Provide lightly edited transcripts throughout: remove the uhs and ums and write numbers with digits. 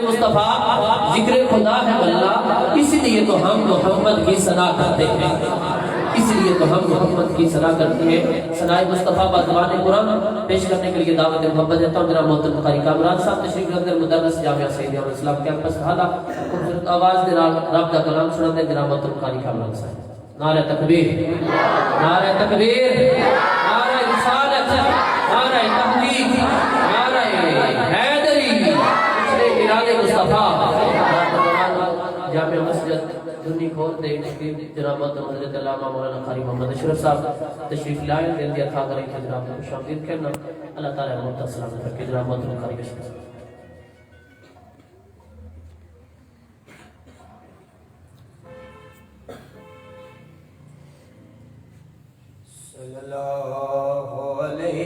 مصطفیٰ ذکر خدا ہے اللہ، اس لیے تو ہم محمد کی ثنا کرتے ہیں، اس لیے تو ہم محمد کی ثنا کرتے ہیں۔ ثنائے مصطفیٰ بازوان قرآن پیش کرنے کے لیے دعوت محمد دیتا ہوں جناب محترم قاری کامران صاحب تشریف رکھتے ہیں، مدرس جامعہ سید علیہ السلام کیمپس حالا خوبصورت آواز دے رب کا کلام سناتے ہیں جناب محترم قاری کامران صاحب۔ نعرہ تکبیر، نعرہ تکبیر، نعرہ رسالت، نعرہ تحقیق، نعرہ حیدری، ارادے مصطفیٰ۔ جامعہ مسجد دنی کھول دے جناب محترم حضرت علامہ مولانا قاری محمد اشرف صاحب تشریف لائے، دل دیا تھا کریں کہ جناب خوش آمدید کہنا۔ اللہ تعالیٰ محمد سلامت رکھے جناب محترم قاری اشرف صاحب۔ صلی اللہ علیہ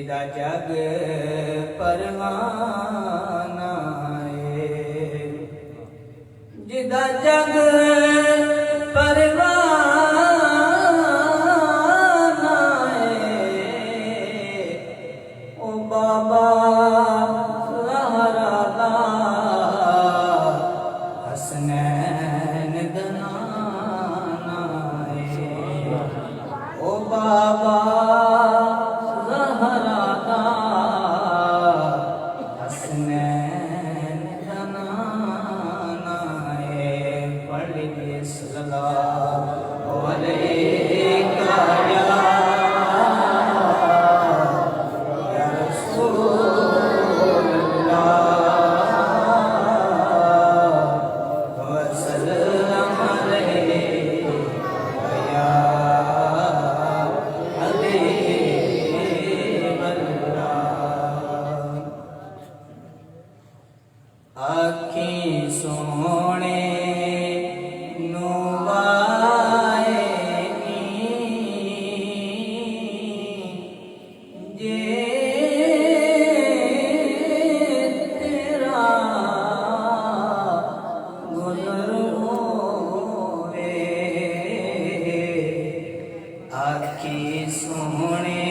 یا جگ پروانہ ہے، جدا جگ پروانہ ہے، او بابا زہرا دا حسنین دنانا ہے، او بابا آنکھیں سونے نوائے جے تیرا گزر ہوئے، آنکھیں سونے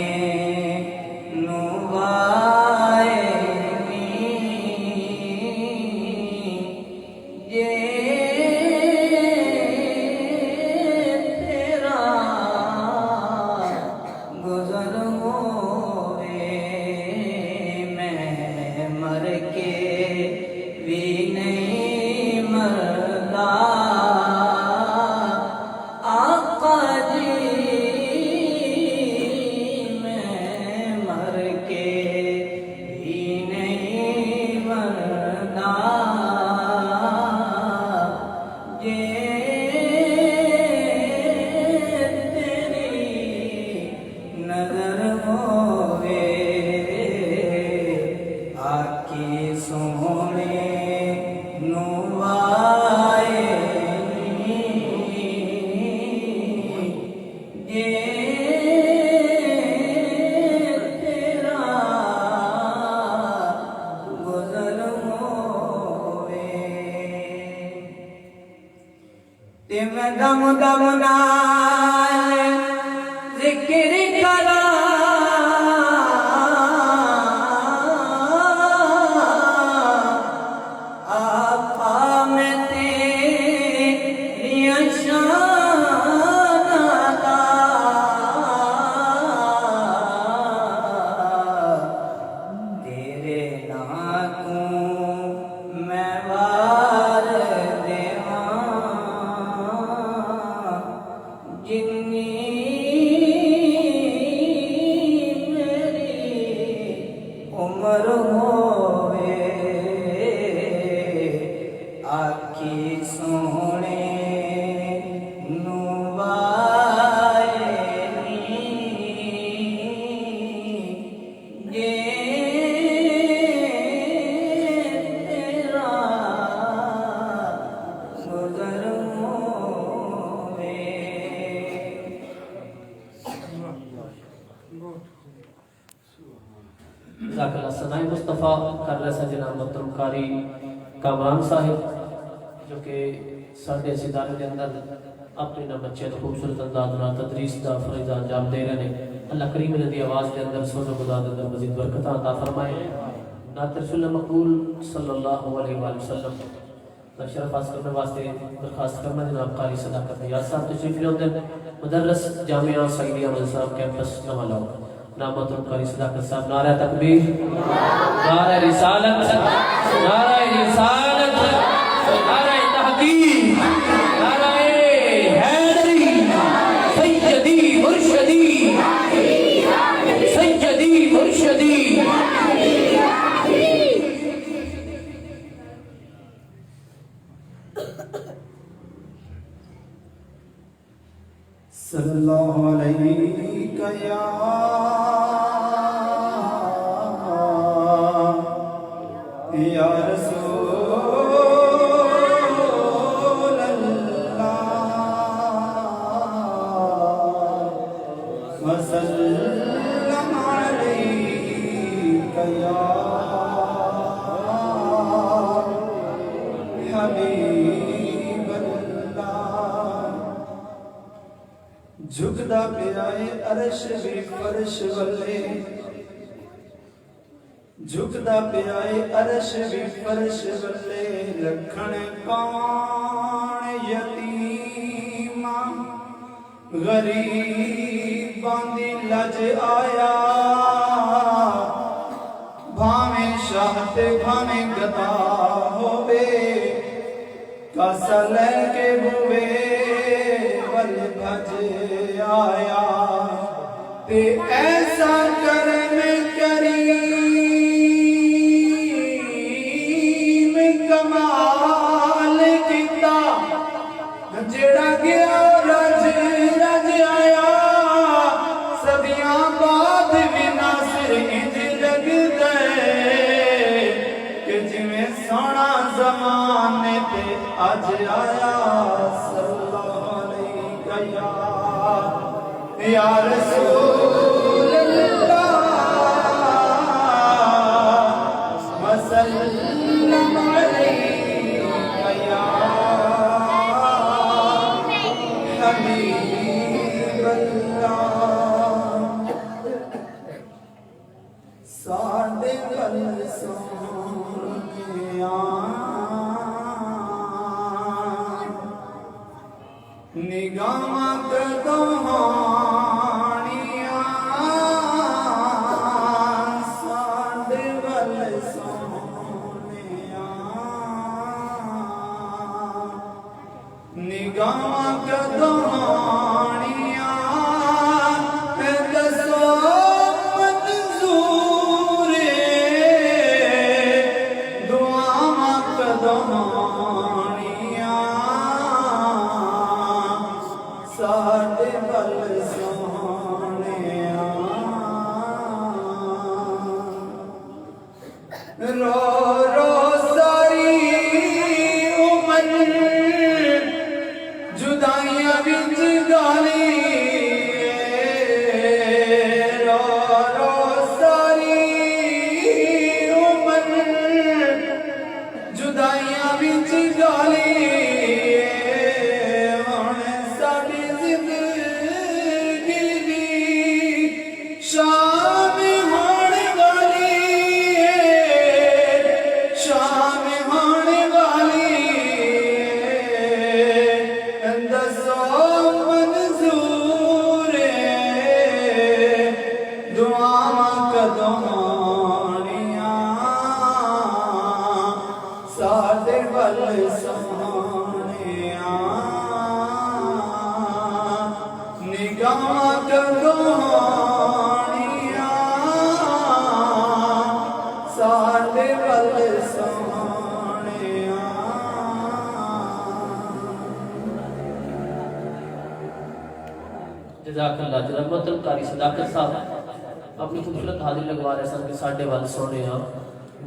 دم دم نال ذکر کرا آقا میں تیری شان ادا، تیرے ناتوں میں وار جنی جزاک اللہ ثنائے مصطفیٰ کر رہے ہیں جناب محترم قاری کامران صاحب جو کہ ساڈے اس ادارے کے اندر اپنے نہ بچے تو خوبصورت انداز نہ تدریس دا فرض انجام دے رہے ہیں اللہ کریم نے دی آواز کے اندر سوز و خدا دے اندر مزید برکت عطا فرمائے نعت رسول مقبول صلی اللہ علیہ وآلہ وسلم کا شرف حاصل کرنے واسطے درخواست کرنا جناب قاری صداقت نیاز صاحب تشریف لے ہوتے مدرس جامعہ سعیدیہ مدرسہ کیمپس نوالاؤ نام محترم قاری صداقت صاحب نعرہ تکبیر نعرہ رسالت نعرہ رسالت نعرہ تحقیق نعرہ حیدری سیدی مرشدی سیدی مرشدی صلی اللہ علیہ یا رسول اللہ وسلم علیک یا حبیب اللہ جھکدا پیائے عرش بھی فرش والے جھکدا پیائے عرش بھی فرش والے رکھن کون یتیماں غریباں دی لج آیا بھاویں شاہ تے بھاویں گدا ہووے کاسا لے کے بوے ول بھج آیا تے ایسا کرم کریم کمال کیتا جڑا گیا رج رج آیا صدیاں بعد بھی ناصر انج لگ دے کہ جویں سونا زمانے تے اج آیا صلی اللہ علیہ یا رسول اللہ وسلم علیک یا حبیب اللہ ساڈے ول سونیاں نگاہاں کدوں ہانیاں ساڈے ول سونیاں نگاہاں کدوں ہانیاں دسو منظور دعاواں کدوں ہانیاں ساڈے ول سونیاں رو رو ساری عمر جدائیاں وچ گالی رو رو ساری عمر جدائیاں وچ گالی شام ہونے والی شام ہونے والی دسو منظور دعاواں کدوں ہونیاں ساڈے ول سونیاں نگاہاں کدوں ساڈے ول سونیاں جزاک اللہ جناب محترم قاری صداقت صاحب اپنی خوبصورت حاضری لگوا رہے سن کہ ساڈے ول سونیاں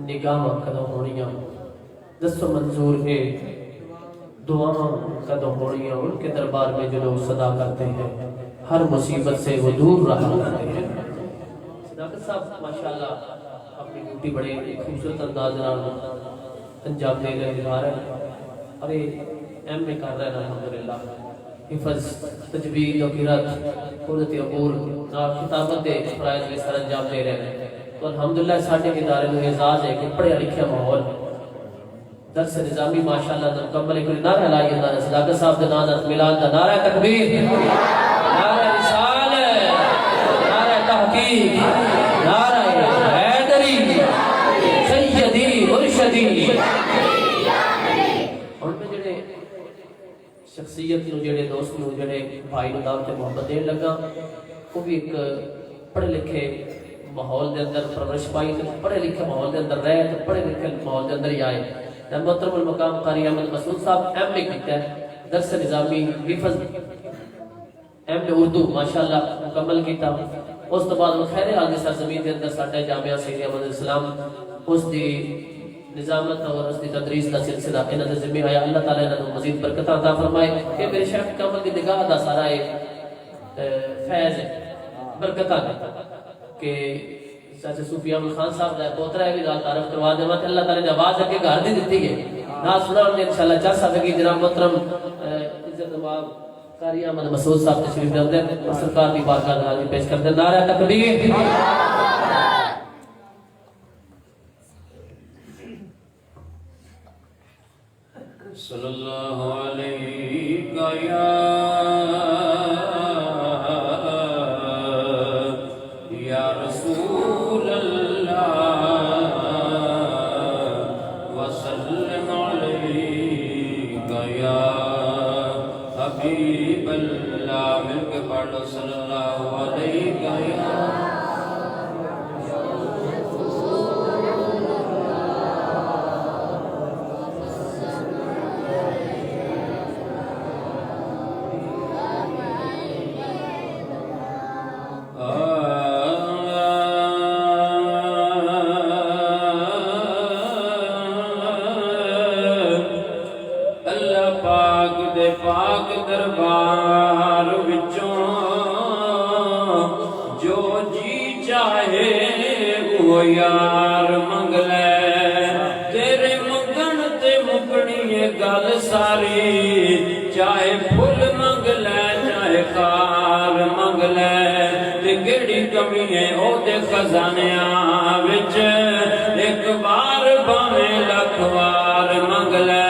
نگاہاں کدوں ہونیاں دسو منظور ہے دعاواں کدوں ہونیاں ان کے دربار میں جو لوگ صدا کرتے ہیں ہر مصیبت سے وہ دور رہا کرتے ہیں صداقت صاحب ماشاءاللہ ڈیوٹی بڑے خوبصورت انداز انجام دے رہے جا رہے ہیں اور ایم اے کر رہے ہیں الحمدللہ حفظ تجوید و قرات قرۃ عقول اور کتابت کے فرائض کے سر انجام دے رہے ہیں تو الحمدللہ ساڈے ادارے میں اعزاز ہے کہ پڑھیا لکھیا ماحول درس نظامی ماشاءاللہ مکمل ہے نعرہ لا الہ الا اللہ صداقت صاحب دے نام میلاد دا نعرہ تکبیر نعرہ رسالت نعرہ تحقیق نعرہ حیدری سیدی مرشدی اور میں جڑے شخصیت نو جڑے دوست نو جڑے بھائی نو دعوت محبت دین لگا وہ بھی ایک پڑھے لکھے ماحول دے اندر پرورش پائی تے پڑھے لکھے ماحول دے اندر رہے تے پڑھے لکھے ماحول دے اندر ہی آئے محترم المقام قاری احمد مسعود صاحب ایم اے کیتا ہے درس نظامی حفظ ایم اے اردو ماشاءاللہ مکمل کیتا اس تو بعد خیر حال دی سرزمین دے اندر ساڈا جامعہ سید احمد السلام اس دی نظامت اور اس دی تدریس دا سلسلہ انہاں دے ذمہ آیا اللہ تعالی انہاں نوں مزید برکت عطا فرمائے کہ میرے شیخ کامل دی نگاہ دا سارا فیض ہے برکتاں کہ چاچا صوفی احمد خان صاحب دا پوترا ہے بھی ذات تعارف کروا دے کہ اللہ تعالی نے آواز اگے گھر دی دتی ہے نا سناؤں گے انشاءاللہ 4 سال کی جناب محترم عزت نواب قاری احمد مسعود صاحب تشریف لے آتے ہیں اور سرکار کی بارگاہ میں حاضری پیش کرتے ہیں نعرہ تکبیر صلی اللہ علیہ یا رسول اللہ وسلم علیہ یا حبیب اللہ مل کے پڑھو صلی اللہ علیہ یا پاک دربار وچوں جو جی چاہے وہ یار منگ لے تیرے منگن تے مکنی گل ساری چاہے پھل منگ لے چاہے خار منگ لے تے گڑی کمی ہے او دے خزانیاں وچ ایک بار باویں لکھ وار منگ لے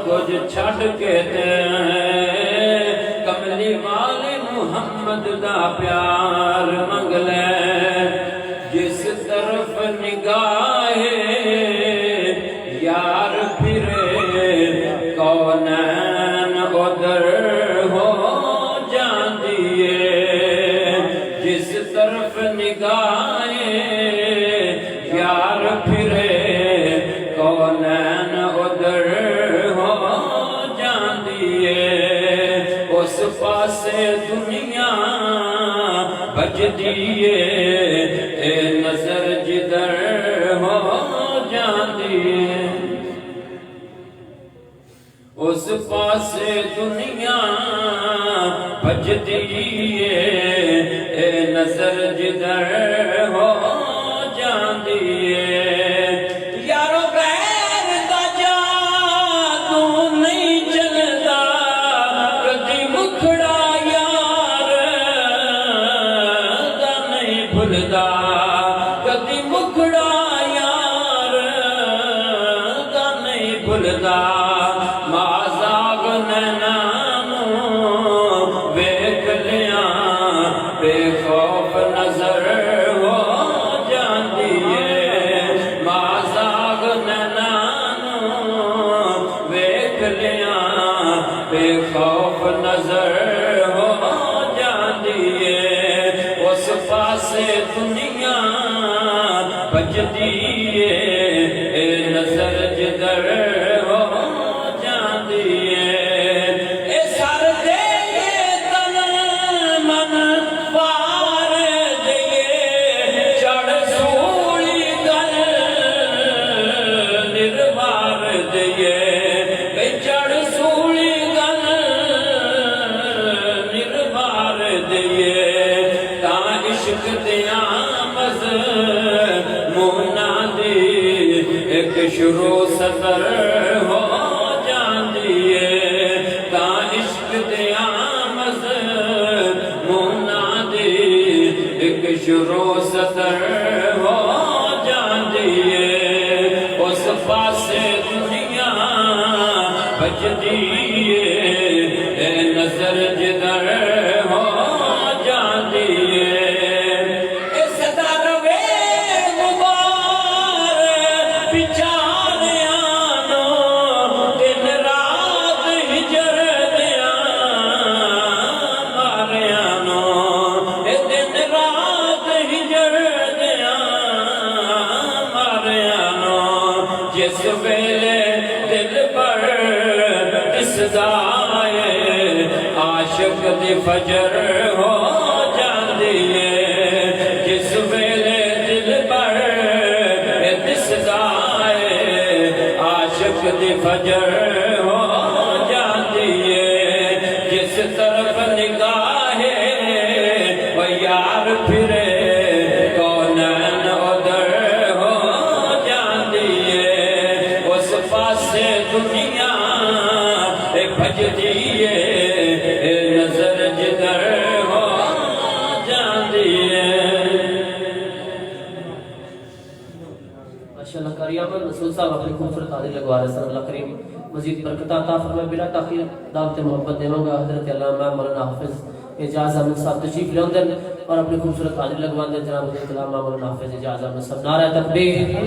کچھ چھڑ کے کملی والے محمد دا پیار منگ لے جس طرف نگاہ یار پھرے کونین ادھر ہو جاندیے جس طرف نگاہ یار پھرے کونین ادھر اس پاسے دنیا بج دیئے اے نظر جدر ہو جاندیے اس پاسے دنیا بج دیئے اے نظر جدر ہو جاندیے کدی مکھڑا یار دا نہیں بھلدا مازاغ نینانو ویکھ لیاں بے خوف نظر ہو جاندیے مازاغ نینانو ویکھ لیاں بے خوف نظر ہو جاندیے اس پاسے دنیا بج دیئے اے نظر جدر ہو جاندیے اے سر دے تن من پار دیئے چڑھ سوڑی گل دیئے تا عشق دیاں مضمونا دی ایک شروع سطر ہو جاندیے تا عشق دیاں مضمونا دی ایک شروع سطر ہو جاندیے اس پاسے دنیا بجدیے اے نظر جدر ہو جاندیے اس دروے مبارک بچاریانو دن رات ہجر دیاں ماریانو دن رات ہجر دیاں ماریانو جس ویلے دل پر اس دائے عاشق دی فجر ہو جاندیے جس ویلے دل پر اس دائے عاشق دی فجر ہو جاندیے جس طرف نگاہ وہ یار پھرے کونین ادھر ہو جاندیے اس پاسے دنیا بجدیے نظر جدر ہو جاندیے ماشاءاللہ کریام رسول صاحب اپنی خوبصورت حاضری لگوا رہے ہیں اللہ کریم مزید برکت عطا فرمائے بلا تاخیر دعوت محبت دیواں گا حضرت علامہ مولانا حافظ اعجاز احمد صاحب تشریف لے اندر اور اپنی خوبصورت حاضری لگوا دے جناب حضرت علامہ مولانا حافظ اعجاز احمد صاحب نعرہ تکبیر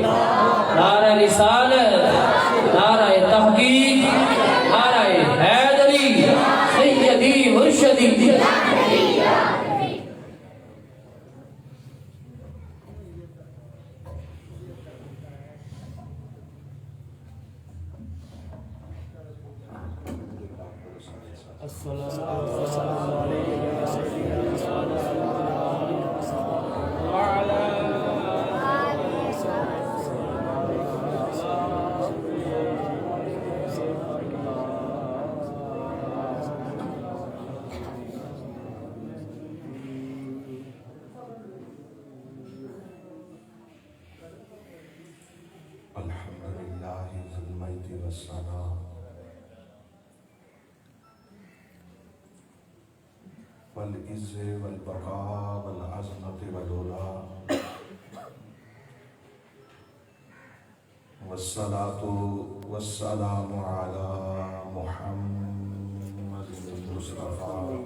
نعرہ رسالت نعرہ تحقیق نعرہ حیدری سیدی مرشدی الحمدللہ ذی المجد والثناء والعز والبقاء والعظمت والعلا والصلاة والسلام على محمد المصطفى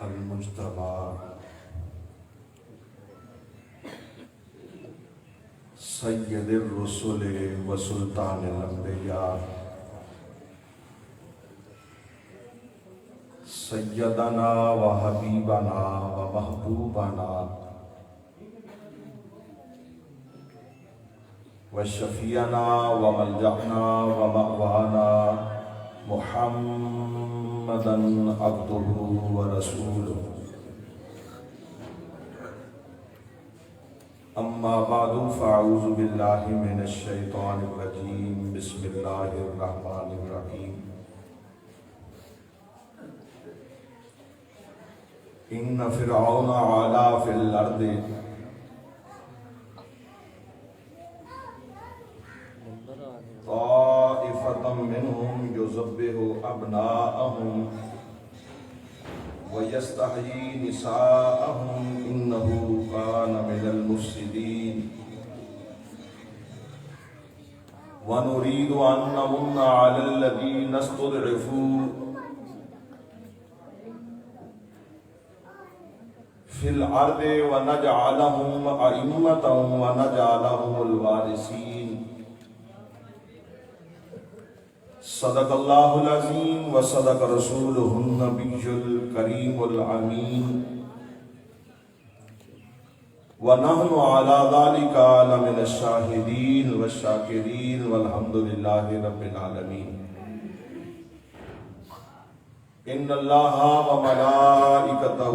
المجتبى سید الرسل وسلطان الانبیاء سیدنا و حبیبنا و محبوبنا و شفیعنا و ملجأنا و مأوانا محمدا عبده و رسوله اما بعد فاعوذ باللہ من الشیطان الرجیم بسم اللہ الرحمن الرحیم ان فرعون علا فی الارض طائفة منهم يذبح ابناءهم ويستحيي نساءهم انه كان من المفسدين ونريد ان نمن على الذين استضعفوا في الارض ونجعلهم ائمة ونجعلهم الوارثين صدق اللہ العظیم وصدق رسولہ النبی الکریم الامین ونحن على ذلك لمن الشاہدین والشاکرین والحمد للہ رب العالمین ان اللہ وملائکتہ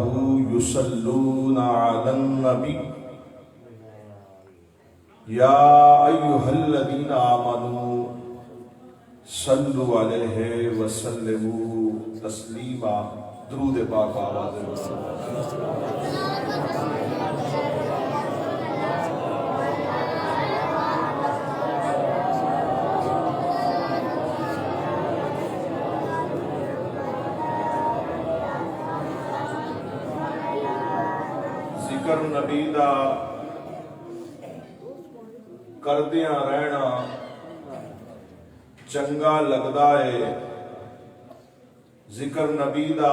یصلون علی النبی یا ایہا الذین آمنوا صلوا علیہ وسلموا تسلیما درود پاک آواز ذکر نبی دا کردیاں رہنا چنگا لگدا ہے ذکر نبی دا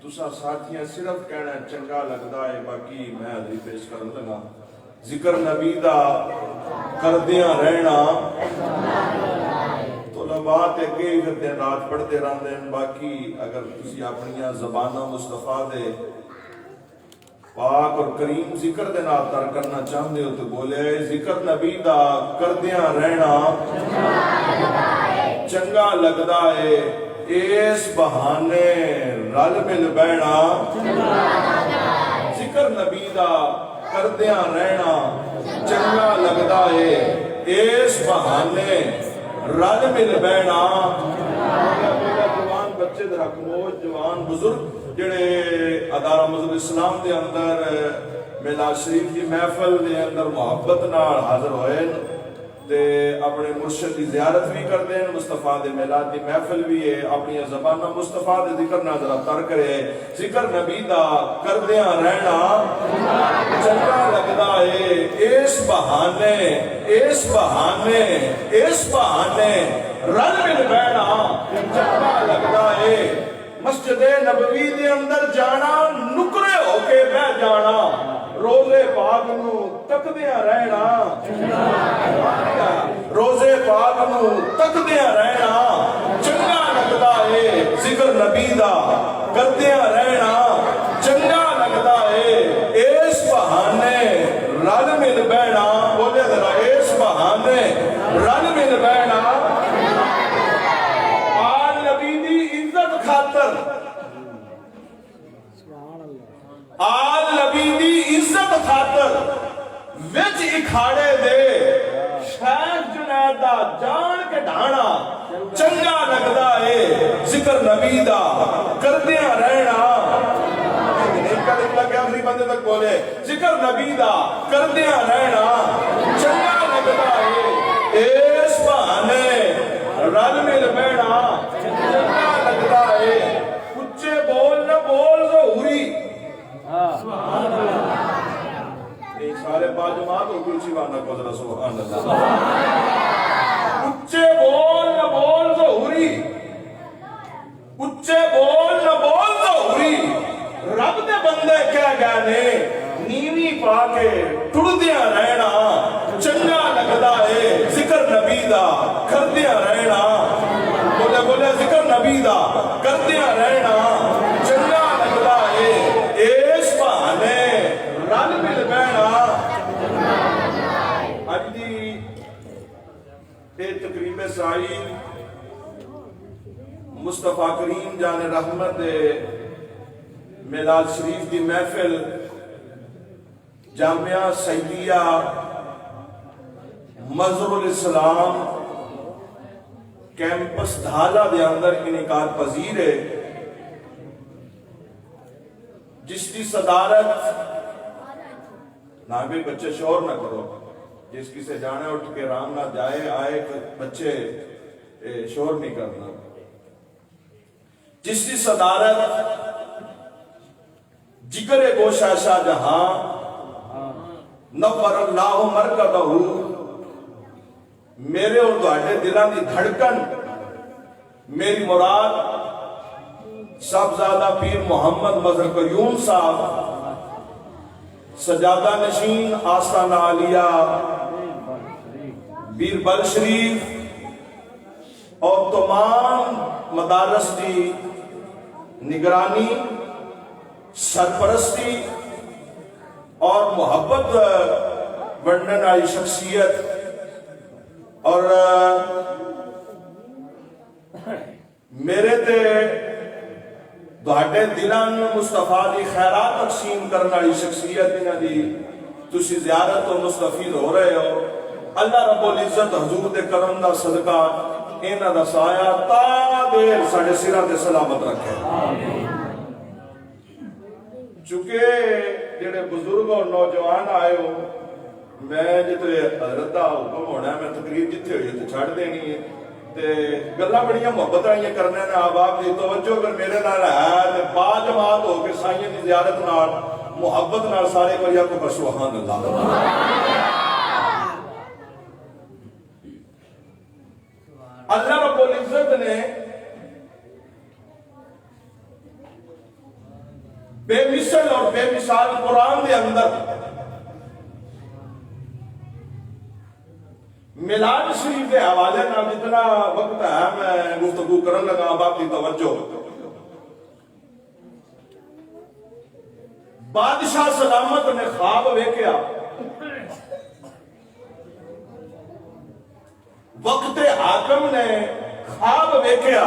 تسا ساتھیاں صرف کہنا چنگا لگدا ہے باقی میں حاضری پیش کرن لگا ذکر نبی دا کردیاں رہنا طلباء تے کئی دن رات پڑھتے رہندے ہیں باقی اگر تسی اپنیاں زباناں مصطفیٰ دے پاک اور کریم ذکر دے نال تر کرنا چاہندے ہو تو بولے ذکر نبی دا کردیاں رہنا چنگا لگدا ہے اس بہانے رل مل بینا ذکر نبی دا کردیاں رہنا چنگا لگدا ہے اس بہانے رل مل بینا جوان بچے در حکموش جوان بزرگ جڑے ادارہ مذہب اسلام دے اندر میلاد شریف کی محفل دے اندر محبت نال حاضر ہوئے تے اپنے مرشد کی زیارت بھی کر دیں مصطفیٰ دے میلاد دی محفل بھی ہے اپنی زبانہ مصطفیٰ دے ذکر نہ ذرا تر کرے ذکر نبی دا کردیاں رہنا چنگا لگدا ہے اس بہانے رل مل بینا چنگا لگدا ہے مسجد نبوی دے اندر جانا نکرے ہو کے بہ جانا روزے پاک نو تکدیاں رہنا روزے پاک نو تکدیاں رہنا چنگا لگدا ہے ذکر نبی دا کردیاں رہنا چنگا لگدا ہے اس بہانے رل مل بینا بولے ذرا اس بہانے رل مل بینا آل نبی دی عزت خاطر وچ اکھاڑے دے شیخ جنید دا جان کے ڈھانا چنگا لگدا ہے ذکر نبی دا کردیاں رہنا بندے تک بولے ذکر نبی دا کردیاں رہنا چنگا لگدا ہے اس بہانے رل مل بینا چنگا لگدا ہے اچھے بول نہ بول ظہوری ایک سارے باجماعت اور کلچی وانا کو ذرا سبحان اللہ اچھے بول نہ بول ظہوری اچھے بول نہ بول ظہوری رب دے بندے کہہ گئے نے نیوی پا کے ٹڑدیاں رہنا چنگا لگدا ہے ذکر نبی دا کردیاں رہنا بولے بولے ذکر نبی دا کردیاں رہنا چنگا لگدا ہے اس بہانے رل مل بینا اج دی تقریب سعید مصطفیٰ کریم جان رحمت میلاد شریف دی محفل جامعہ سیدیہ مظہر الاسلام کیمپس دھالا دے اندر انعقاد پذیر ہے جس کی صدارت نہ بھی بچے شور نہ کرو جس کی سے جانے اٹھ کے رام نہ جائے آئے بچے شور نہیں کرنا جس کی صدارت جگر گوشہ شاہ جہاں نور اللہ مرکدہ میرے اور دوڑے دلان دی دھڑکن میری مراد صاحبزادہ پیر محمد مظہر قیوم صاحب سجادہ نشین آستانہ عالیہ بیربل شریف اور تمام مدارس کی نگرانی سرپرستی اور محبت بڑھنے والی شخصیت اور میرے تے دوڑے دلان مصطفیٰ دی خیرات تقسیم کرنے والی شخصیت انہاں دی تسی زیارت و مستفید ہو رہے ہو اللہ رب العزت حضور دے کرم دا صدقہ انہاں دا سایہ تا دیر ساڈے سراں تے سلامت رکھے چونکہ جڑے بزرگ اور نوجوان آئے ہو میں جتے حضرت دا حکم ہونا ہے میں تقریر جتے ہوئی تے چھڑ دینی ہے تے گلاں بڑیاں محبت والیاں کرنے نے آپ دی توجہ اگر میرے نال ہے تے با جماعت ہو کے سائیں دی زیارت نال محبت نال سارے کریا کو سبحان اللہ اللہ رب العزت نے بے مثل اور بے مثال قرآن کے اندر میلاد شریف کے حوالے نہ جتنا وقت ہے میں گفتگو کرن لگا آپ کی توجہ بادشاہ سلامت نے خواب ویکھیا وقت حاکم نے خواب ویکھیا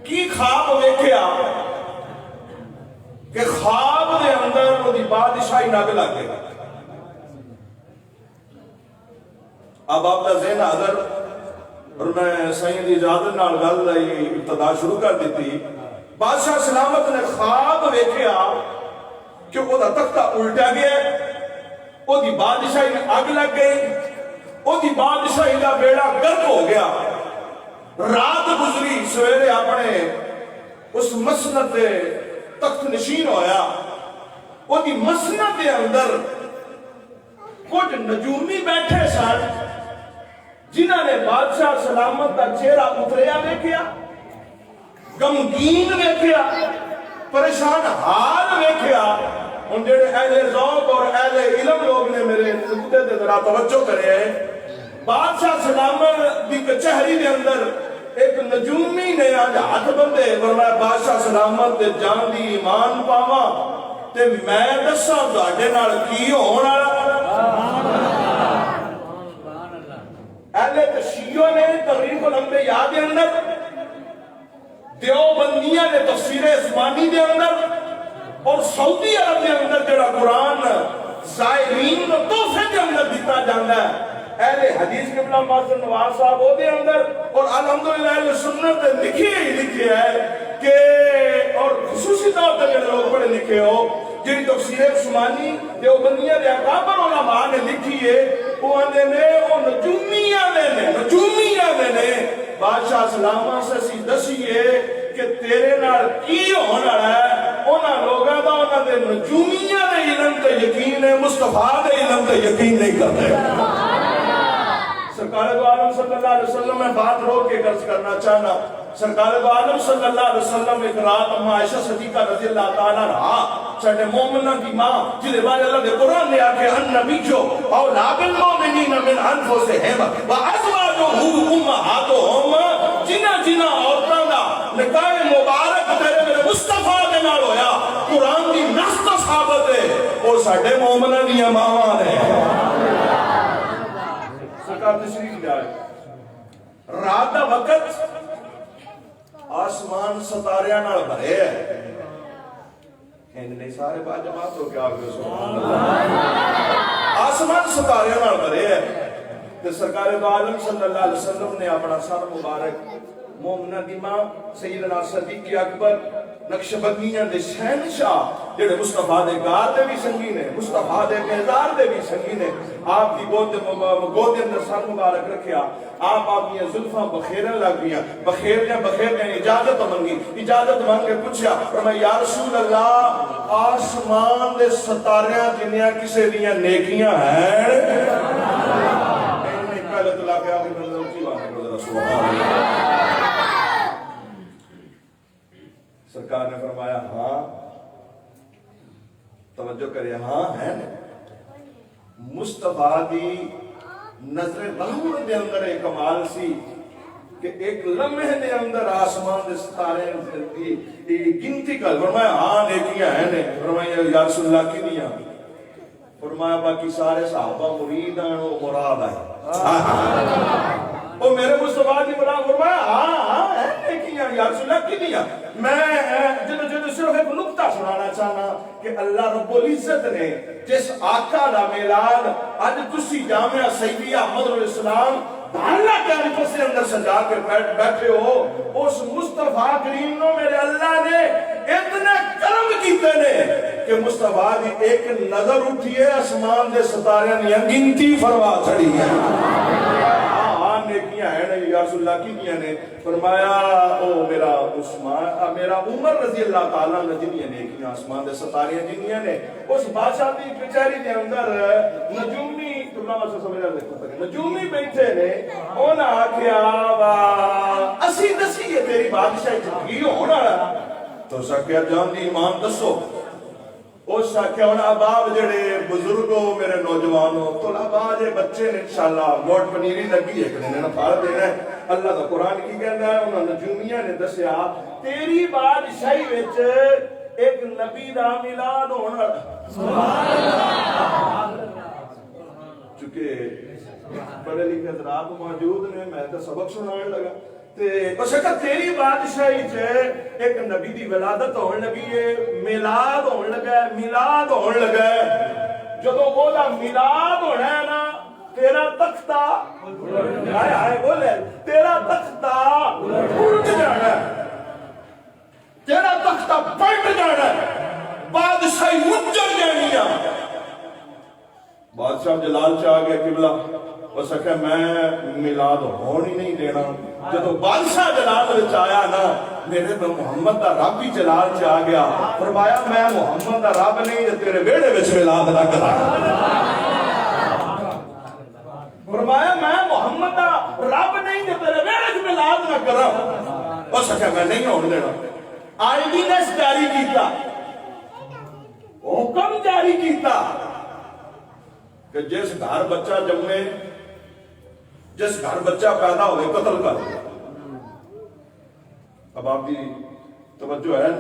کی خواب ویکھیا کہ خواب دے اندر وہ دی بادشاہی نگ لگ گئی اب آپ کا ذہن حاضر اور میں سائیں دی اجازت نال گل ابتدا شروع کر دیتی بادشاہ سلامت نے خواب ویکھیا کہ وہ دا تختہ الٹا گیا وہ دی بادشاہی میں اگ لگ گئی وہ دی بادشاہی دا بیڑا گرک ہو گیا رات گزری سویرے اپنے اس مسند دے تخت نشین ہویا وہ دی مسند دے اندر کچھ نجومی بیٹھے سن جنہاں نے بادشاہ سلامت دا چہرہ اتریا دیکھیا غمگین دیکھیا پریشان حال دیکھیا ان جڑے اہل ذوق اور اہل علم لوگ نے میرے نقطے دے ذرا توجہ کرے بادشاہ سلامت دی کچہری دے اندر ایک نجومی نے آج ہاتھ بندے فرمایا بادشاہ سلامت دے جان دی ایمان پاواں تے میں دساں تہاڈے نال کی ہون والا اہل تشیعوں نے تغریب الانبیاء دے اندر دیوبندیاں نے تفسیر عثمانی دے اندر اور سعودی عرب دے اندر جڑا قرآن زائرین و تحفے دے اندر دیتا جاندہ ہے اہل حدیث قبلہ معظم نواز صاحب وہ دے اندر اور الحمدللہ اہل سنت لکھی ہے کہ اور خصوصی طور پر جڑے لوگ پڑھے لکھے ہو جنہی تفسیر عثمانی دیوبندیاں دے اکابر علماء نے لکھی ہے وہ آنے نے وہ نجومیاں نے بادشاہ سلامہ سے سی دسیے کہ تیرے نال کی ہونا ہے اونا لوگاں دا اونا دے نجومیاں دے علم تے یقین ہے مصطفیٰ دے علم تے یقین نہیں کرتے سرکار دو عالم صلی اللہ علیہ وسلم میں بات روک کے قرض کرنا چاہنا سرکار دو عالم صلی اللہ علیہ وسلم ایک رات اما عائشہ صدیقہ رضی اللہ تعالیٰ رہا ساڑھے مومنہ کی ماں جلے بارے اللہ دے قرآن لے آکے النبیجو اولاد المومنین من انفسہم وازواجہم امہاتہم جنہ عورتاں دا نکاح مبارک تیرے میرے مصطفیٰ کے نال ہویا قرآن دی نص ثابت ہے اور ساڑھے مومنہ دی ماں نے سرکار تشریف لے آئے رات دا وقت آسمان ستاریاں نال بھرے ہے نہیں سارے با جماعت ہو کے آگے سبحان اللہ آسمان ستاریاں نال بھرے ہے کہ سرکار دو عالم صلی اللہ علیہ وسلم نے اپنا سر مبارک مومنہ دی ماں سیدنا صدیق اکبر نقشبندیاں دے شہنشاہ جڑے مصطفیٰ دے گار دے بھی سنگین ہے مصطفیٰ دے مہدار دے بھی سنگین ہے آپ کی گود اندر سر مبارک رکھیا آپ کی زلفاں بخیرن لگ گیا بخیر نے اجازت مانگ کے پوچھا فرمایا یا رسول اللہ آسمان دے ستاریاں جنیاں کسے دیاں نیکیاں ہیں پہلے تو لا کے آگے بندہ اچھی بات کرو ذرا سبحان اللہ سرکار نے فرمایا ہاں توجہ کرے ہاں ہے مصطفیٰ دی نظر بہور دے اندر ایک کمال سی کہ ایک لمحے دے اندر آسمان دے ستارے دی گنتی کر فرمایا ہاں نیکیاں ہیں نے فرمایا یا رسول اللہ کی دیا فرمایا باقی سارے صحابہ مرید ہیں وہ مراد ہے وہ میرے مصطفیٰ دی بلا فرمایا ہاں ہے نیکیاں یا رسول اللہ کی دیا میں جدو صرف ایک نکتہ سنانا چاہنا کہ اللہ رب العزت نے جس آقا دا میلاد آج تسی جامعہ سیدی احمد الاسلام اللہ کیمپس کے اندر سجا کے بیٹھے ہو. اس مصطفیٰ کریم نو میرے اللہ نے اتنے کرم کیتے نے کہ مصطفیٰ دی ایک نظر اٹھی ہے آسمان دے ستارے نے گنتی فرما چھڑی ہے. نیکیاں ہیں نہیں یا رسول اللہ کی کیا نے فرمایا او میرا عثمان میرا عمر رضی اللہ تعالیٰ نے جنیاں نیکیاں آسمان دے ستاریاں جنیاں نے اس بادشاہ دی کچہری دے اندر نجومی نجومی بیٹھے نے انہاں آکھیا اسی دسی ہے تیری بادشاہی چکی ہونا تو سکیا جان دی ایمان دسو. اس آکھیا ہونا اباب جڑے بزرگوں میرے نوجوانوں طلباء جے بچے نے انشاءاللہ گوٹ پنیری لگی ہے کہ نے پھاڑ دینا ہے. اللہ کا قرآن کی کہنا ہے انہوں نجومیہ نے دسیا تیری بادشاہی وچ ایک نبی دا میلاد ہونا. چونکہ پڑھے لکھے حضرات موجود نے میں تو سبق سنانے لگا اس کا تیری بادشاہی ایک نبی دی ولادت ہونے لگی ہے میلاد ہونے لگا ہے میلاد ہونے لگا ہے. جدو وہ دا میلاد ہونا ہے نا تیرا تختہ آئے آئے بولے تیرا تختہ اٹھ جانا ہے تیرا تختہ پلٹ جانا ہے بادشاہی اجڑ جانی ہے. بادشاہ جلال چاہ گیا قبلہ اس کہ میں میلاد ہون ہی نہیں دینا. جب بادشاہ جلال وچ آیا نا میرے میں محمد دا رب ہی جلال چ آ گیا. فرمایا میں محمد دا رب نہیں تیرے ویڑے وچ میلاد نہ کرا. فرمایا میں محمد دا رب نہیں تیرے ویڑے وچ میلاد نہ کرا. اس کہ میں نہیں ہون دینا. آئیڈینس جاری کیتا حکم جاری کیتا کہ جس گھر بچہ جمے جس گھر بچہ پیدا ہوئے قتل کر. اب آپ کی توجہ ہے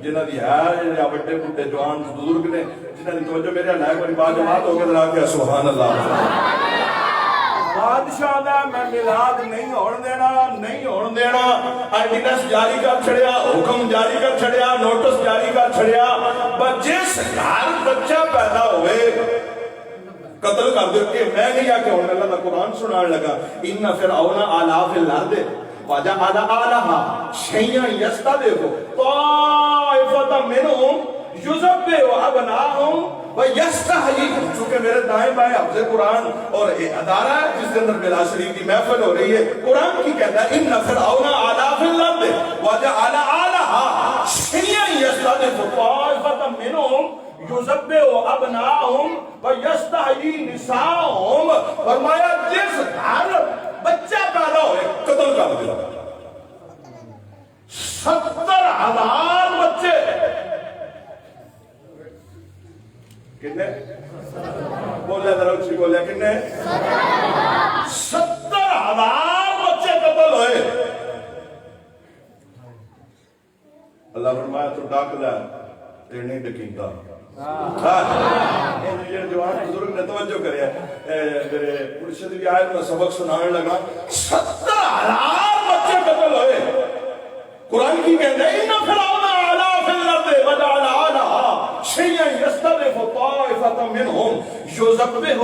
جنہ دی ہے یا بڑے بڑے جوان بزرگ نے جنہ دی توجہ میرے لائق والی بات جماعت ہو کے ذرا کہ سبحان اللہ. بادشاہ دا میں میلاد نہیں ہون دینا نہیں ہون دینا. آرڈیننس جاری کر چھڑیا حکم جاری کر چھڑیا نوٹس جاری کر چھڑیا. بس جس گھر بچہ پیدا ہوئے قتل کر دے کہ میں نہیں آکے ہونے اللہ کا قرآن سنان لگا ان فرعون علا فی الارض وجعل اہلہا شیئا یستضعف طائفۃ منہم یذبح ابناءہم ویستحیی. چونکہ میرے دائیں بائیں حفظ قرآن اور ادارہ ہے جس کے اندر بلا شریف کی محفل ہو رہی ہے قرآن کی کہتا ہے ان فرعون علا فی الارض وجعل اہلہا شیئا یستضعف طائفۃ منہم یذبح ابناءہم ویستحیی نساءہم. فرمایا جس گھر بچہ پیدا ہوئے قتل کر دیا. 70,000 بچے کتنے بولے ذرا اچھی بولے کتنے 70,000 بچے قتل ہوئے. اللہ فرمایا تو ڈاکلا ہے نہیں ڈکیتا. جوان بزرگ نے توجہ کرے میرے مرشد بھی آئے میں سبق سنانے لگا 70,000 بچے قتل ہوئے. قرآن کی کہتے ہیں ان فرعون علا فی الارض وجعل اہلہا شیئا یستضعف طائفۃ منہم یذبح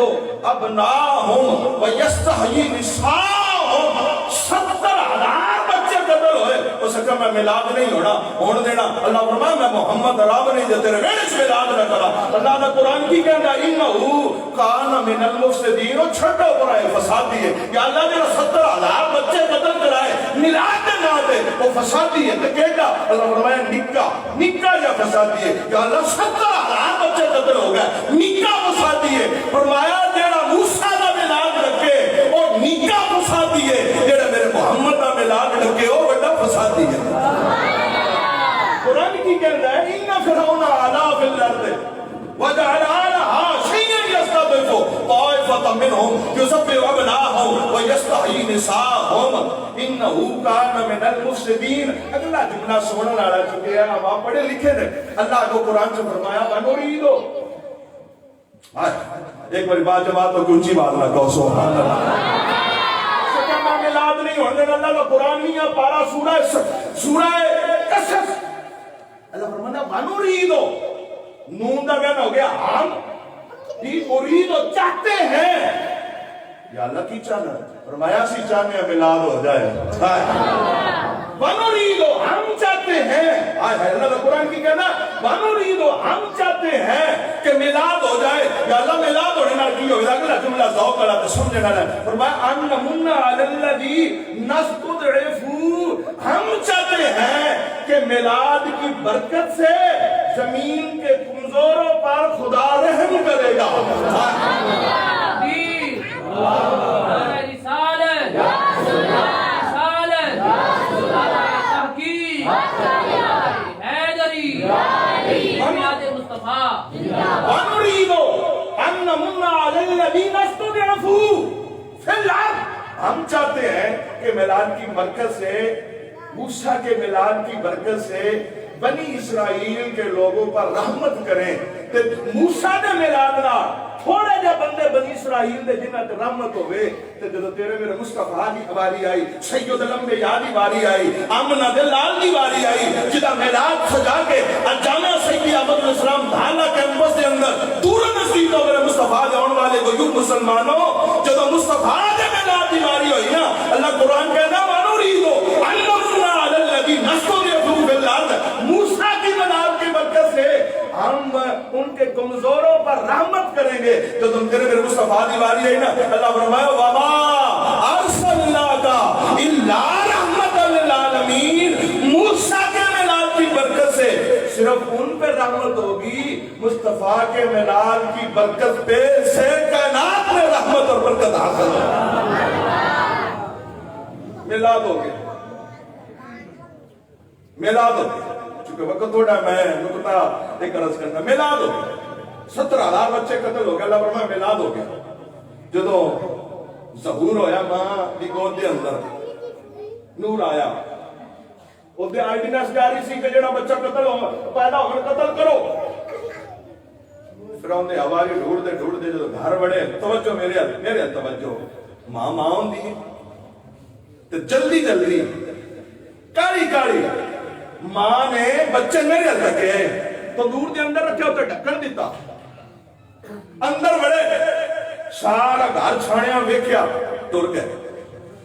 ابناءہم ویستحیی نساءہم. 70,000 بچے قتل ہوئے. اس کا میں میلاد نہیں ہونا ہون دینا. اللہ فرمایا میں محمد رب نہیں دے تیرے ویڑے سے میلاد نہ کرا. اللہ نے قرآن کی کہتا ہے انہو کان من المفسدین. وہ چھٹا برائے فسادی ہے. یا اللہ نے 70,000 بچے قتل کرائے میلاد نہ دے وہ فسادی ہے. تو کہتا اللہ فرمایا نکاح یا فسادی ہے. یا اللہ 70,000 بچے قتل ہو گئے نکاح فسادی ہے. فرمایا جیڑا موسیٰ دا میلاد رکھے اور نکاح فسادی ہے جیڑا میرے محمد دا میلاد رکھے وہ بڑا فسادی ہے. قرآن کی کہتا ہے ان فرعون علا فی الارض وجعل اہلہا شیئا یستضعف طائفۃ منہم یذبح ابناءہم ویستحیی نساءہم انہو کان من المفسدین. اگلا جملہ سننے والا چکے ہیں ہم آپ پڑھے لکھے نے. اللہ کو قرآن سے فرمایا ونریدو ایک بار بات جماعت تو اونچی بات نہ کہو سبحان اللہ. میلاد نہیں ہونے اللہ کا قرآن نہیں ہے پارا سورہ قصص. اللہ فرمانا ونریدو نون دا کہنا ہو گیا ہم اريد چاہتے ہیں یا اللہ کی چاہنا فرمایا سی چاہنے میلاد ہو جائے وَنُرِيدُ ہم چاہتے ہیں اللہ کا قرآن کی کہنا وَنُرِيدُ ہم چاہتے ہیں کہ میلاد ہو جائے یا اللہ میلاد ہونے نال کی ہوئے اگلا جملہ ذوق والا تے سمجھنا ہے فرمایا ان نمن علی الذی نستضعف ہم چاہتے ہیں کہ میلاد کی برکت سے زمین کے کمزوروں پر خدا رحم کرے گا ہم چاہتے ہیں کہ میلاد کی برکت سے موسیٰ کے میلاد کی برکت سے بنی اسرائیل کے لوگوں پر رحمت کریں تے موسیٰ نے میلاد نہ تھوڑے جا بندے بنی اسرائیل دے جنہ تے رحمت ہوئے تے جدو تیرے میرے مصطفیٰ کی باری آئی سید الانبیاء کی باری آئی آمنہ دے لال کی باری آئی جدہ میلاد سجا کے جامعہ سید احمد علیہ السلام دھانا کیمپس دے اندر دور نزدیک ہو میرے مصطفیٰ دے آن والے کو یوں مسلمانوں جدو مصطفیٰ دے میلاد کی باری ہوئی نا اللہ قرآن کہنا وَنُرِيدُ أَن نُّمِنَّ عَلَى الَّذِينَ نَسْتَضْعِفُ فِي الْأَرْضِ موسیٰ کی میلاد کی برکت سے ہم ان کے کمزوروں پر رحمت کریں گے جو تم تیرے میرے مصطفیٰ دی باری ہے نا اللہ فرمایا وَمَا أَرْسَلْنَاكَ إِلَّا رَحْمَةً لِلْعَالَمِينَ موسیٰ کے میلاد کی برکت سے صرف ان پہ رحمت ہوگی مصطفیٰ کے میلاد کی برکت پہ سے کائنات میں رحمت اور برکت حاصل ہے میلاد ہو گیا میلاد ہو گیا چونکہ وقت تھوڑا میں نکتہ ایک عرض کرنا میلاد ہو گیا 17,000 بچے قتل ہو گیا اللہ فرمایا میلاد ہو گیا جدو ظہور ہویا ماں دی گود دے اندر نور آیا وہ دے آئیڈینس جاری سی کہ جڑا بچہ قتل ہو پیدا ہو قتل کرو فرعون نے ہماری ڈھونڈ دے جو گھر بڑے توجہ میرے توجہ ماں ہوندی تو جلدی کاڑی ماں نے بچے میرے رکھے تو دور دے اندر رکھے ہوتے ڈھکن دیتا اندر بڑے سارا گھر چھاڑیاں ویکھیا ٹر گئے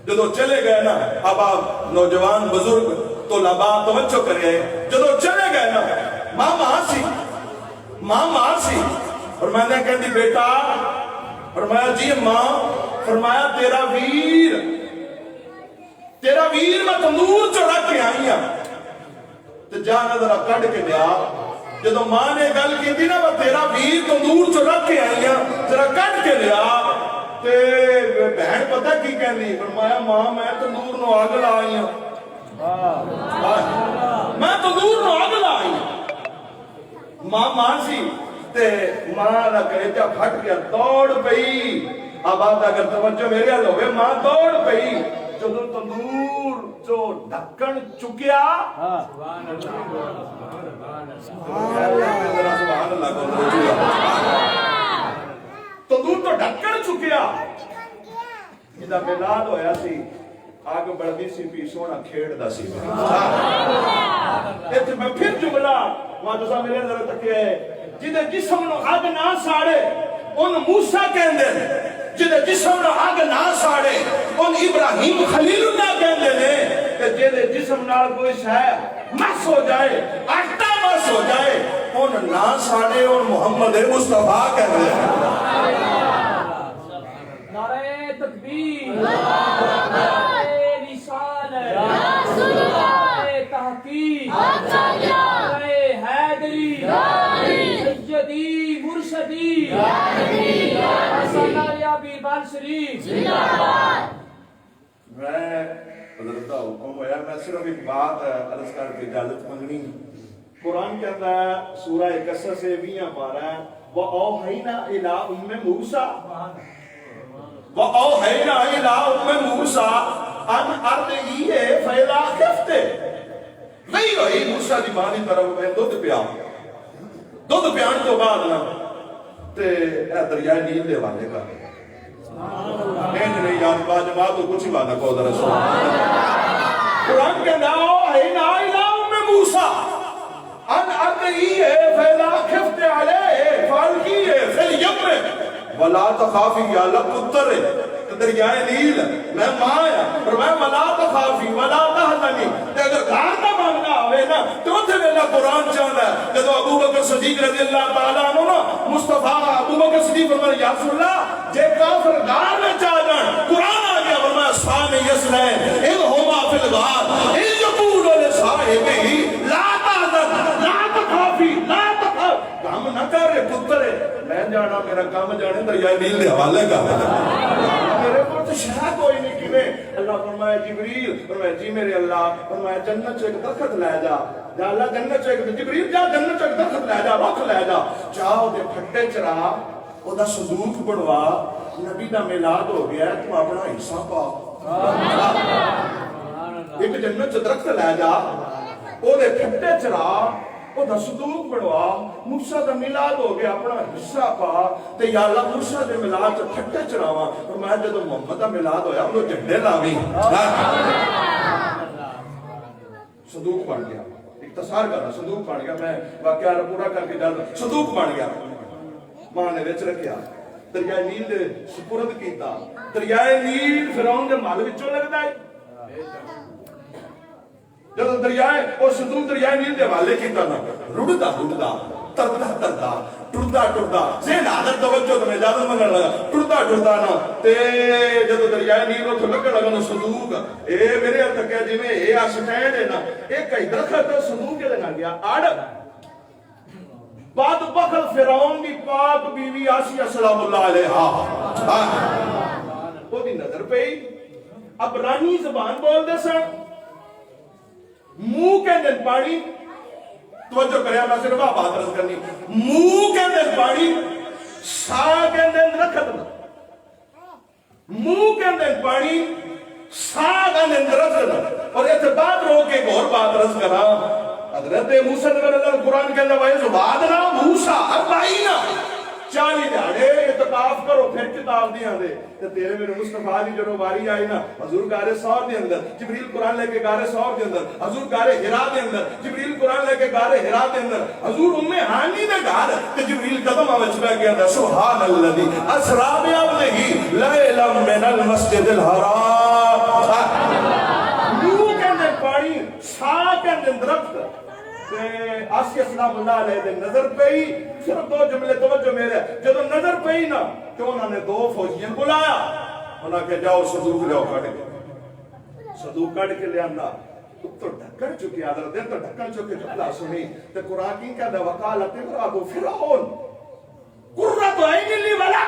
جدو چلے گئے نا اب آپ نوجوان بزرگ تو لبا توجہ کرے جدو چلے گئے نا ماں سی اور میں نے کہہ دی بیٹا فرمایا جی ماں فرمایا تیرا ویر میں تندور چو رکھ کے آئی ہوں تو جانا ذرا کڑ کے لیا جدو ماں نے گل کی تھی نا وہ تیرا ویر تندور چو رکھ کے آئی ہوں ذرا کڑ کے لیا تے بہن پتہ کی کہنی فرمایا ماں میں تندور نو آگ لائی ہوں میں تندور نو آگ لائی ہوں ماں سی تے ماں دا کلیجہ پھٹ گیا دوڑ پئی اب آپ اگر توجہ میرے حل ہوئے ماں دوڑ پئی جدو تندور جو ڈھکن چکیا تندور تو ڈھکن چکیا جدہ میلاد ہویا سی آگ بڑھدی سی پی سونا کھیڑ دا سی ایتھے میں پھر جملہ وہاں جو سا میرے ذرا تک ہے جدہ جسم نو آگ نہ ساڑے ان موسیٰ کہندے جدہ جسم نو آگ نہ ساڑے ان ابراہیم خلیل اللہ کہندے نے کہ جدہ جسم نہ کوئی شاید مس ہو جائے آٹا مس ہو جائے ان نہ ساڑے ان محمد مصطفیٰ کہندے نعرہ تکبیر نعرہ رسالت نعرہ تحقیق نعرہ حیدری سیدی مرشدی حسن علی بال شریف میں حضرت حکم ہویا میں صرف ایک بات عرض کر کے اجازت منگنی قرآن کہتا ہے سورہ قصص سے 20 پارہ ہے وَأَوْحَيْنَا إِلَىٰ أُمِّ مُوسَىٰ وَأَوْحَيْنَا إِلَىٰ أُمِّ مُوسَىٰ أَنْ أَرْضِعِيهِ فَإِذَا خِفْتِ وہی ہوئی موسیٰ دی ماں دی طرف میں دودھ پیان تو بعد نا تے اے دریائے نیل دے والے کا نہیں یاد با جماعت تو کچھ ہی بات کو ذرا سن قرآن کے ناؤ ہے نا الہم موسیٰ ان ارضیہ فیلا خفت علیہ فالکیہ فی الیم ولا تخافی یا اللہ پتر دریائے نیل میں ماں آیا فرمایا ولا تخافی ولا تحزنی تے اگر گھر دا مانگنا ہوئے نا تو اتنے میرا قرآن چاہتا ہے جدو ابو بکر صدیق رضی اللہ تعالیٰ عنہ نا مصطفیٰ ابو بکر صدیق فرمایا یا رسول اللہ جے کافر گھر میں چاہ جان قرآن آ گیا فرمایا سامع یسلین اذ ہما فی الغار اذ یقول لصاحبہ لا تحزن لا تخافی لا تخاف کام نہ کر رہے پتر میں جانا میرا کام جانے دریائے نیل دے حوالے کا میرے کو تو شاہ کوئی نہیں کی میں اللہ فرمایا جبریل فرمایا جی میرے اللہ فرمایا جنت سے ایک درخت لے جا یا اللہ جنت سے ایک جبریل جا جنت سے ایک درخت لے جا رخ لے جا جاؤ دے پھٹے چرا او دا صندوق بنوا نبی دا میلاد ہو گیا تم اپنا حصہ پاؤ ایک جنت سے درخت لے جا او دے پھٹے چرا وہ دا صندوق بڑھوا موسیٰ دا میلاد ہو گیا اپنا حصہ پا تے یا اللہ موسیٰ دے میلاد سے پھٹے چڑھاوا اور میں جدو محمد دا میلاد ہویا وہ جھنڈے لاوی صندوق بن گیا اختصار کرنا صندوق بن گیا میں واقعہ پورا کر کے جاتا صندوق بن گیا ماں نے وچ رکھیا دریائے نیل دے سپرد کیتا دریائے نیل فرعون دے مال وچوں لگدا ہے جب دریائے اور صندوق دریائے نیل دے حوالے کیتا نا رڑدا رڑدا تردا تردا ٹردا ٹردا ذہن حاضر توجہ تے اجازت منگن لگا ٹردا ٹردا نا تے جب دریائے نیل اوتھے لگن لگا نا صندوق اے میرے ہتھ کہ جویں اے آ سٹینڈ ہے نا اے کئی درخت صندوق دے لگا گیا اڑ بعد بخل فرعون دی پاک بیوی آسیہ سلام اللہ علیہا وہ دی نظر پئی عبرانی زبان بول دے سن منہ کے اندر پانی توجہ کرے میں صرف بات رس کرنی منہ کے اندر پانی سا کے اندر رکھت منہ کے اندر پانی سا کے اندر رکھت اور اعتباد رو کے ایک اور بات رس کرا حضرت موسیٰ نے اللہ قرآن کے اندر وَإِذْ وَعَدْنَا مُوسَىٰ 40 40 دہاڑے اعتکاف کرو پھر کتاب دیاں دے تے تیرے میرے مصطفیٰ دی جو واری آئی نا حضور گارے سور دے اندر جبریل قرآن لے کے گارے سور دے اندر حضور گارے ہرا دے اندر جبریل قرآن لے کے گارے ہرا دے اندر حضور ہانی دے گار تے جبریل قدم آوچ بیٹھ گیا تھا سبحان الذی اسرا بعبدہ لیلا من المسجد الحرام منہ کے اندر پانی سا کے اندر درخت آسیہ سلام اللہ علیہ دے نظر پئی صرف دو جملے توجہ میرے جب نظر پئی نا تو انہوں نے دو فوجیاں بلایا انہوں نے کہا جاؤ صدوق لیاؤ کٹ کے صدوق کٹ کے لے آنا تو ڈھکن چکی آدھر دن تو ڈھکن چکی جملہ سنی تو قرآن کی کہا دے وقالت امرأۃ فرعون قرۃ عین لی ولا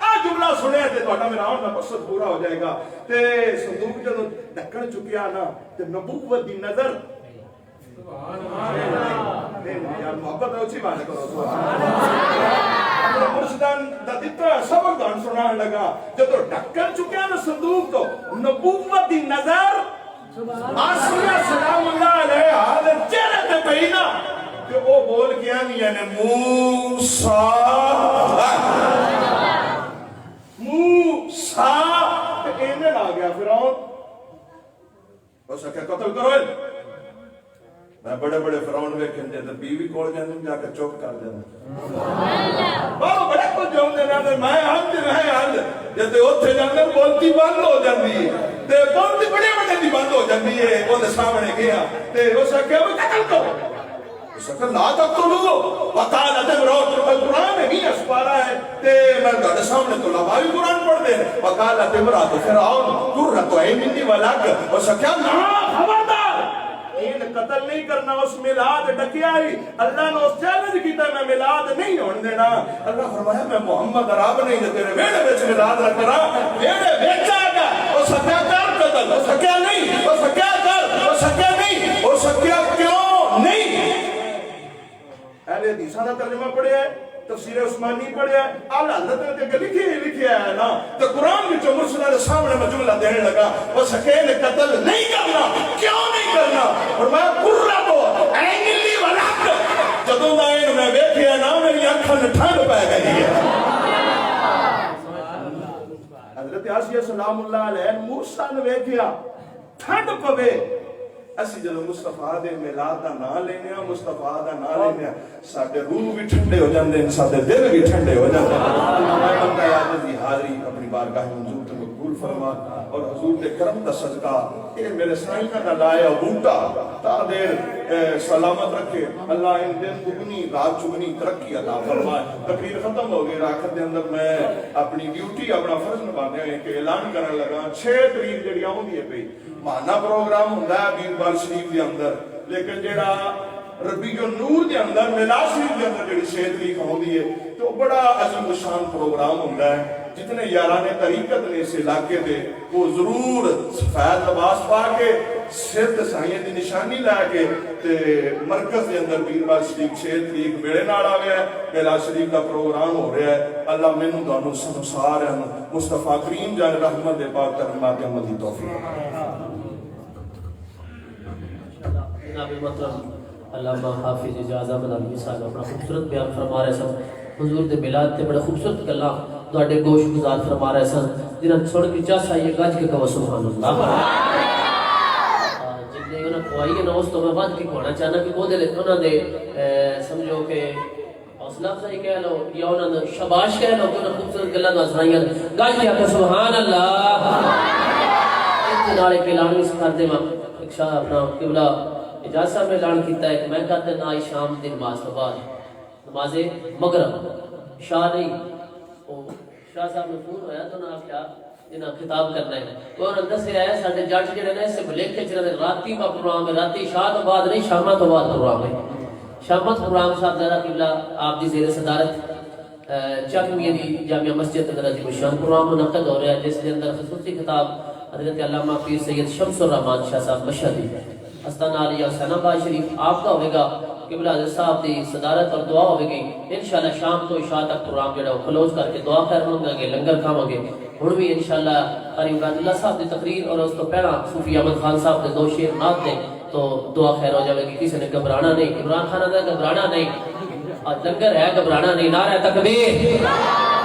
آ جملہ سنے تھے تو میرا آن میں مقصد پورا ہو جائے گا تے صدوق جب ڈھکن چکی آنا تے نبوت دی نظر یار محبت اچھی بات کرو اپنے مرشدان دا دیتا سبق دان سنان لگا جب تو ڈھکن چکے ہیں نا صندوق تو نبوت دی نظر آسیہ سلام اللہ علیہ حاضر چہرے تے پہی نا کہ وہ بول کیا نہیں یعنی موسیٰ کہ اینن آ گیا فرعون اس نے قتل کرو میں بڑے بڑے فرعون ویکھن دے تے بیوی کول جاندے جا کے چوک کر دیندے بابا بڑے کو جوندے نے میں ہند جے اوتھے جاندے بولتی بند ہو جاندی ہے تے بولتی بڑے بڑے دی بند ہو جاندی ہے او دے سامنے گیا تے اس نے کہا قتل کرو اس نے کہا لا تقتلوا وقال امرؤ القرآن ہے نہیں اسپارا ہے تے میں تہاڈے سامنے تو لباوی قرآن پڑھ دے وقال امرؤ فرعون قرۃ عین لی ولک اس نے کہا نا خبردار قتل نہیں کرنا اس میلاد ڈکیا ہی اللہ نے اس چیلنج کیتا میں میلاد نہیں ہون دینا اللہ فرمایا میں محمد رب نہیں جو تیرے ویڑے وچ میلاد رکھ رہا ویڑے وچ آ گا او سکیا کر قتل او سکیا نہیں او سکیا کر او سکیا نہیں او سکیا کیوں نہیں اہل حدیثاں دا ترجمہ پڑھیا ہے تفسیر عثمانی پڑھیا ہے اعلی حضرت نے لکھیا ہے نا تو قرآن وچ مرشد دے سامنے میں جملہ دینے لگا وہ سکیل قتل نہیں کرنا کیوں نہیں کرنا فرمایا قرۃ عین لی ولک جدوں دا این میں ویکھیا نا میری اکھاں ٹھنڈ پے گئی ہے حضرت آسیہ سلام اللہ علیہ موسیٰ نے ویکھیا ٹھنڈ پوے اسی جدو مصطفیٰ دے میلاد دا نام لینے ہیں مصطفیٰ دا نام لینے ہیں ساڑھے روح بھی ٹھنڈے ہو جاندے ہیں ساڑھے دل بھی ٹھنڈے ہو جاندے ہیں بندہ عاجز دی حاضری اپنی بارگاہ منظور تے مقبول فرما اور حضور دے کرم دا صدقہ یہ میرے سائنہ دا لایا بوٹا تا دیر سلامت رکھے اللہ ان دن دگنی رات چگنی ترقی عطا فرمائے تقریر ختم ہو گئی راکھت دے اندر میں اپنی ڈیوٹی اپنا فرض نبھانے ہیں کہ اعلان کرنے لگا 6 تاریخ جڑی آؤں دی ہے پئی مانا پروگرام ہوندا ہے بیر بار شریف دے اندر لیکن جڑا ربیع النور دے اندر میلاد شریف دے اندر جڑی 6 تاریخ ہوندی ہے تو بڑا عظیم الشان پروگرام ہوندا ہے جتنے یاران طریقت نے اس علاقے دے وہ ضرور سفید لباس پا کے سر تے سائیں دی نشانی لے کے تے مرکز دے اندر بیربال شریف 6 تاریخ میرے نال آویا ہے میلاد شریف دا پروگرام ہو رہا ہے اللہ مینوں تانوں سارے مصطفیٰ کریم جان رحمت دے پاک کرمات عمل دی توفیق جناب محترم علامہ حافظ اعظم العلمی صاحب اپنا خوبصورت بیان فرما رہے سن حضور دے میلاد تے بڑے خوبصورت گلاں تواڈے گوش گزار فرما رہے سن جنہاں سن کے چاہا یہ گج کے کہو سبحان اللہ جتنے انہاں کو آئی ہے نا اس تو میں ود کے کہنا چاہنا کہ وہ دے انہاں دے سمجھو کہ حوصلہ افزائی کہہ لو یا انہاں نے شاباش کہہ لو کہ انہاں خوبصورت گلاں نہ سنائیاں گج کے کہ سبحان اللہ اتنے نال ایک اعلان بھی کر دے ایک شاہ اپنا قبلہ اجازت صاحب نے اعلان کیتا ہے کہ میں کہتے ہیں آئی شام دی نماز تو بعد نماز مغرب شاہ نہیں شاہ صاحب نے فون ہویا تو انہوں نے کیا انہاں خطاب کرنا ہے تو انہوں نے دس سے آیا ساڑھے جاٹ جڑے نے اس سے بلیک کے چلے راتی کا پروگرام ہے راتی شاہ تو بعد نہیں شامہ تو بعد پروگرام ہے شامت پروگرام صاحب ذرا قبلہ آپ دی زیر صدارت چک میاں دی جامعہ مسجد اندر عظیم الشان پروگرام منعقد ہو رہا ہے جس کے اندر خصوصی خطاب حضرت علامہ پیر سید شمس الرحمان شاہ صاحب مشہدی استان علیہ حسین آباد شریف آپ کا ہوئے گا قبلہ حضرت صاحب دی صدارت اور دعا ہوئے گی انشاءاللہ شام تو عشاء تک پروگرام جڑا کلوز کر کے دعا خیر منگا گے لنگر کھاواں گے ہن بھی انشاءاللہ قاری عباد اللہ صاحب دی تقریر اور اس تو پہلا صوفی احمد خان صاحب دے 2 شعر نعت دے تو دعا خیر ہو جائے گی کسی نے گھبرانا نہیں عمران خان دا گھبرانا نہیں اور لنگر ہے گھبرانا نہیں نعرہ تکبیر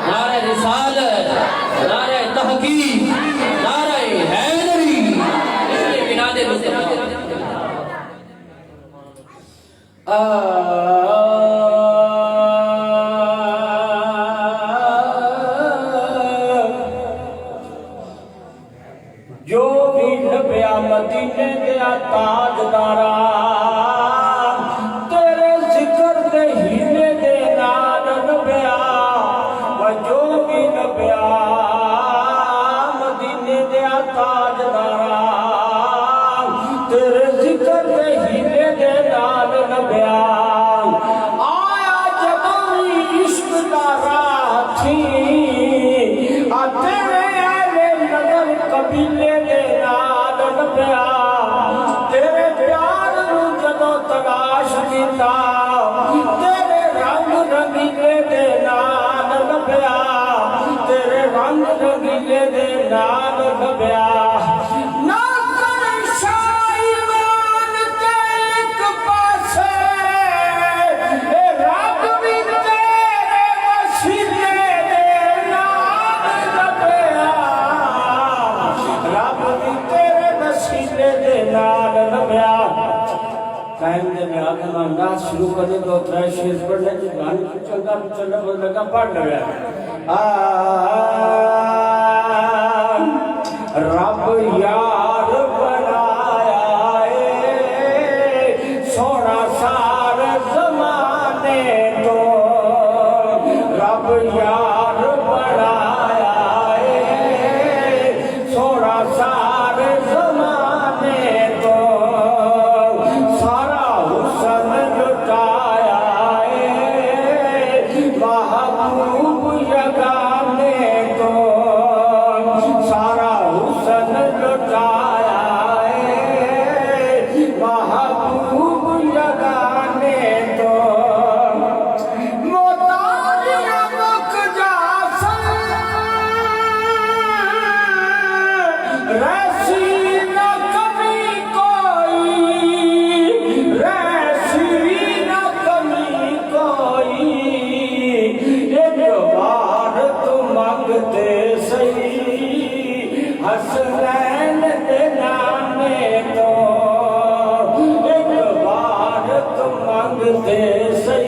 نعرہ رسالت نعرہ تحقیق نعرہ حیدری اس نے بنا دے جو بھی نبیا مدینے دیا تاجدارا تیرے ذکر دے ہیلے دے نال نبیا و جو بھی نبیا مدینے دیا تاجدارا تیرے ذکر دے ہیلے دے نال نبیا آیا جبوی عشق دارا تھی تیرے اہلِ نظر قبیلے دے نال نبیا تیرے پیار نو جدو تلاش کیتا تیرے رنگ رنگیلے دے نال نبیا تیرے رنگ رنگیلے دے نال نبیا ناز شروع کرنے دو ترائے شیر پڑھنے کی گانی چلنا بول لگا پڑھ لگا رب یار بنایا سونا سار زمانے تو رب یار بنایا سونا سار زمانے تو محبوب یگانے تو سارا حسن لٹایا محبوب یگانے تو موتاریاں مک جاسن ریسی نہ کمی کوئی ریسی نہ کمی کوئی مانگتے سی حسنین دے نانے تو ایک بار تو مانگتے سی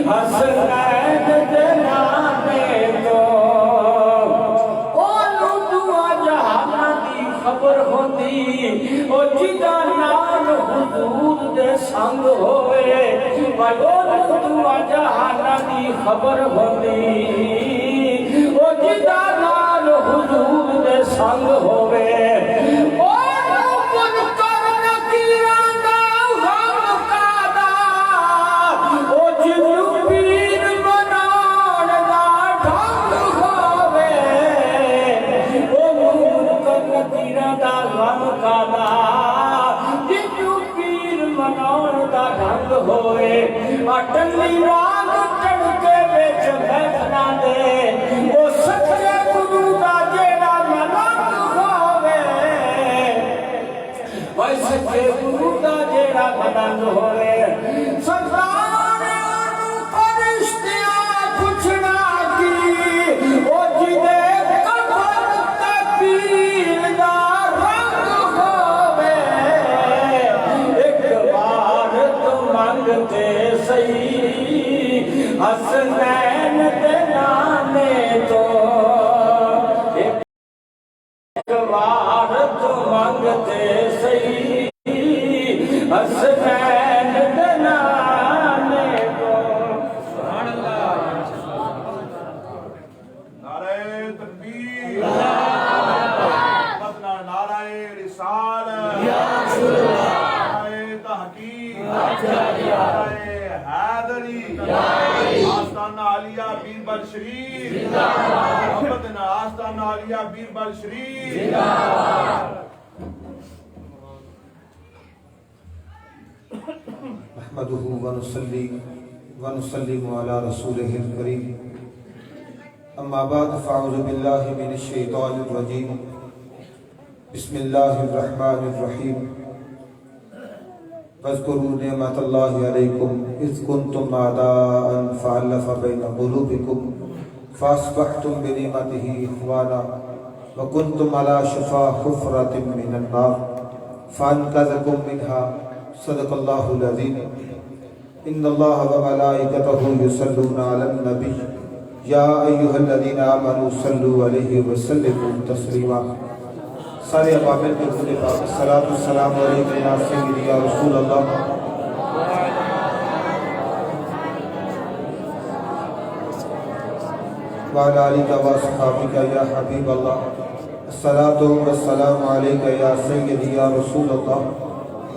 حسنین دے نانے تو اولو خبر ہوندی او جدا نال حضور دے سنگ ہووے او منکر نکیراں دا غم کادا او جنوں پیر بناون دا ڈھنگ ہووے او منکر نکیراں دا غم کادا جنوں پیر بناون دا ڈھنگ ہوئے اٹلی راگ چڑکے وچ محفلاں دے او سچے گرو دا جیڑا ملنگ ہووے او سچے گرو دا جیڑا ملنگ ہووے سردار نوں فرشتیاں پوچھنا کی او جدے کفن تے پیر دا رنگ ہووے ایک بار تو منگتے سہی حسنین دے نانے تو ایک بار تو منگتے سہی حسنین دے نانے تو سبحان اللہ نعرہ تکبیر مدنا نعرہ رسالت نعرہ تحقیق نعرہ حیدری آستانہ عالیہ بیربل شریف محمد آستانہ عالیہ بیربل شریف نحمده ونصلي ونسلم على رسوله الكريم اما بعد فاعوذ بالله من الشيطان الرجيم بسم الله الرحمن الرحيم واذكروا نعمة الله عليكم إذ كنتم أعداء فألف بين قلوبكم فأصبحتم بنعمته إخوانا وكنتم على شفا حفرة من النار فأنقذكم منها صدق الله العظيم إن الله وملائكته يصلون على النبي يا أيها الذين آمنوا صلوا عليه وسلموا تسليما سارے ابابل کے خلے پاک الصلاۃ والسلام علیک یا سیدی یا رسول اللہ وعلى آلك وصحابك يا حبيب الله الصلاة والسلام عليك يا سيدي يا رسول الله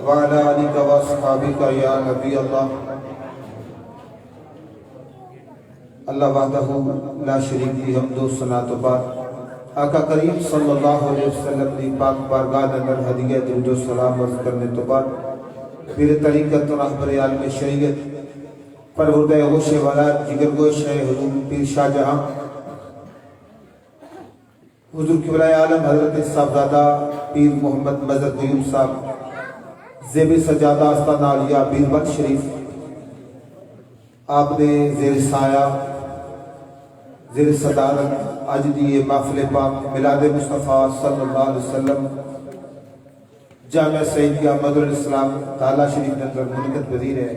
وعلى آلك وصحابك يا نبي الله اللہ وحدہ لا شریک کی حمد و ثنا تو بعد آقا کریم صلی اللہ علیہ وسلم دی پاک بارگاہ اندر ہدیہ درود و سلام عرض کرنے تو بعد پیر طریقت و رہبر عالم شریعت پروردہ ہوش والا جگر گوش ہے حضور پیر شاہ جہاں حضور قبلہ عالم حضرت صاحبزادہ پیر محمد مظہر قیوم صاحب زیب سجادہ آستانہ عالیہ بیربل شریف آپ نے زیر سایہ زیر صدارت آج دی محفل پاک میلاد مصطفیٰ صلی اللہ علیہ وسلم جامعہ سیدیہ مدر الاسلام تعالیٰ شریف نے اندر منعقد پذیر ہے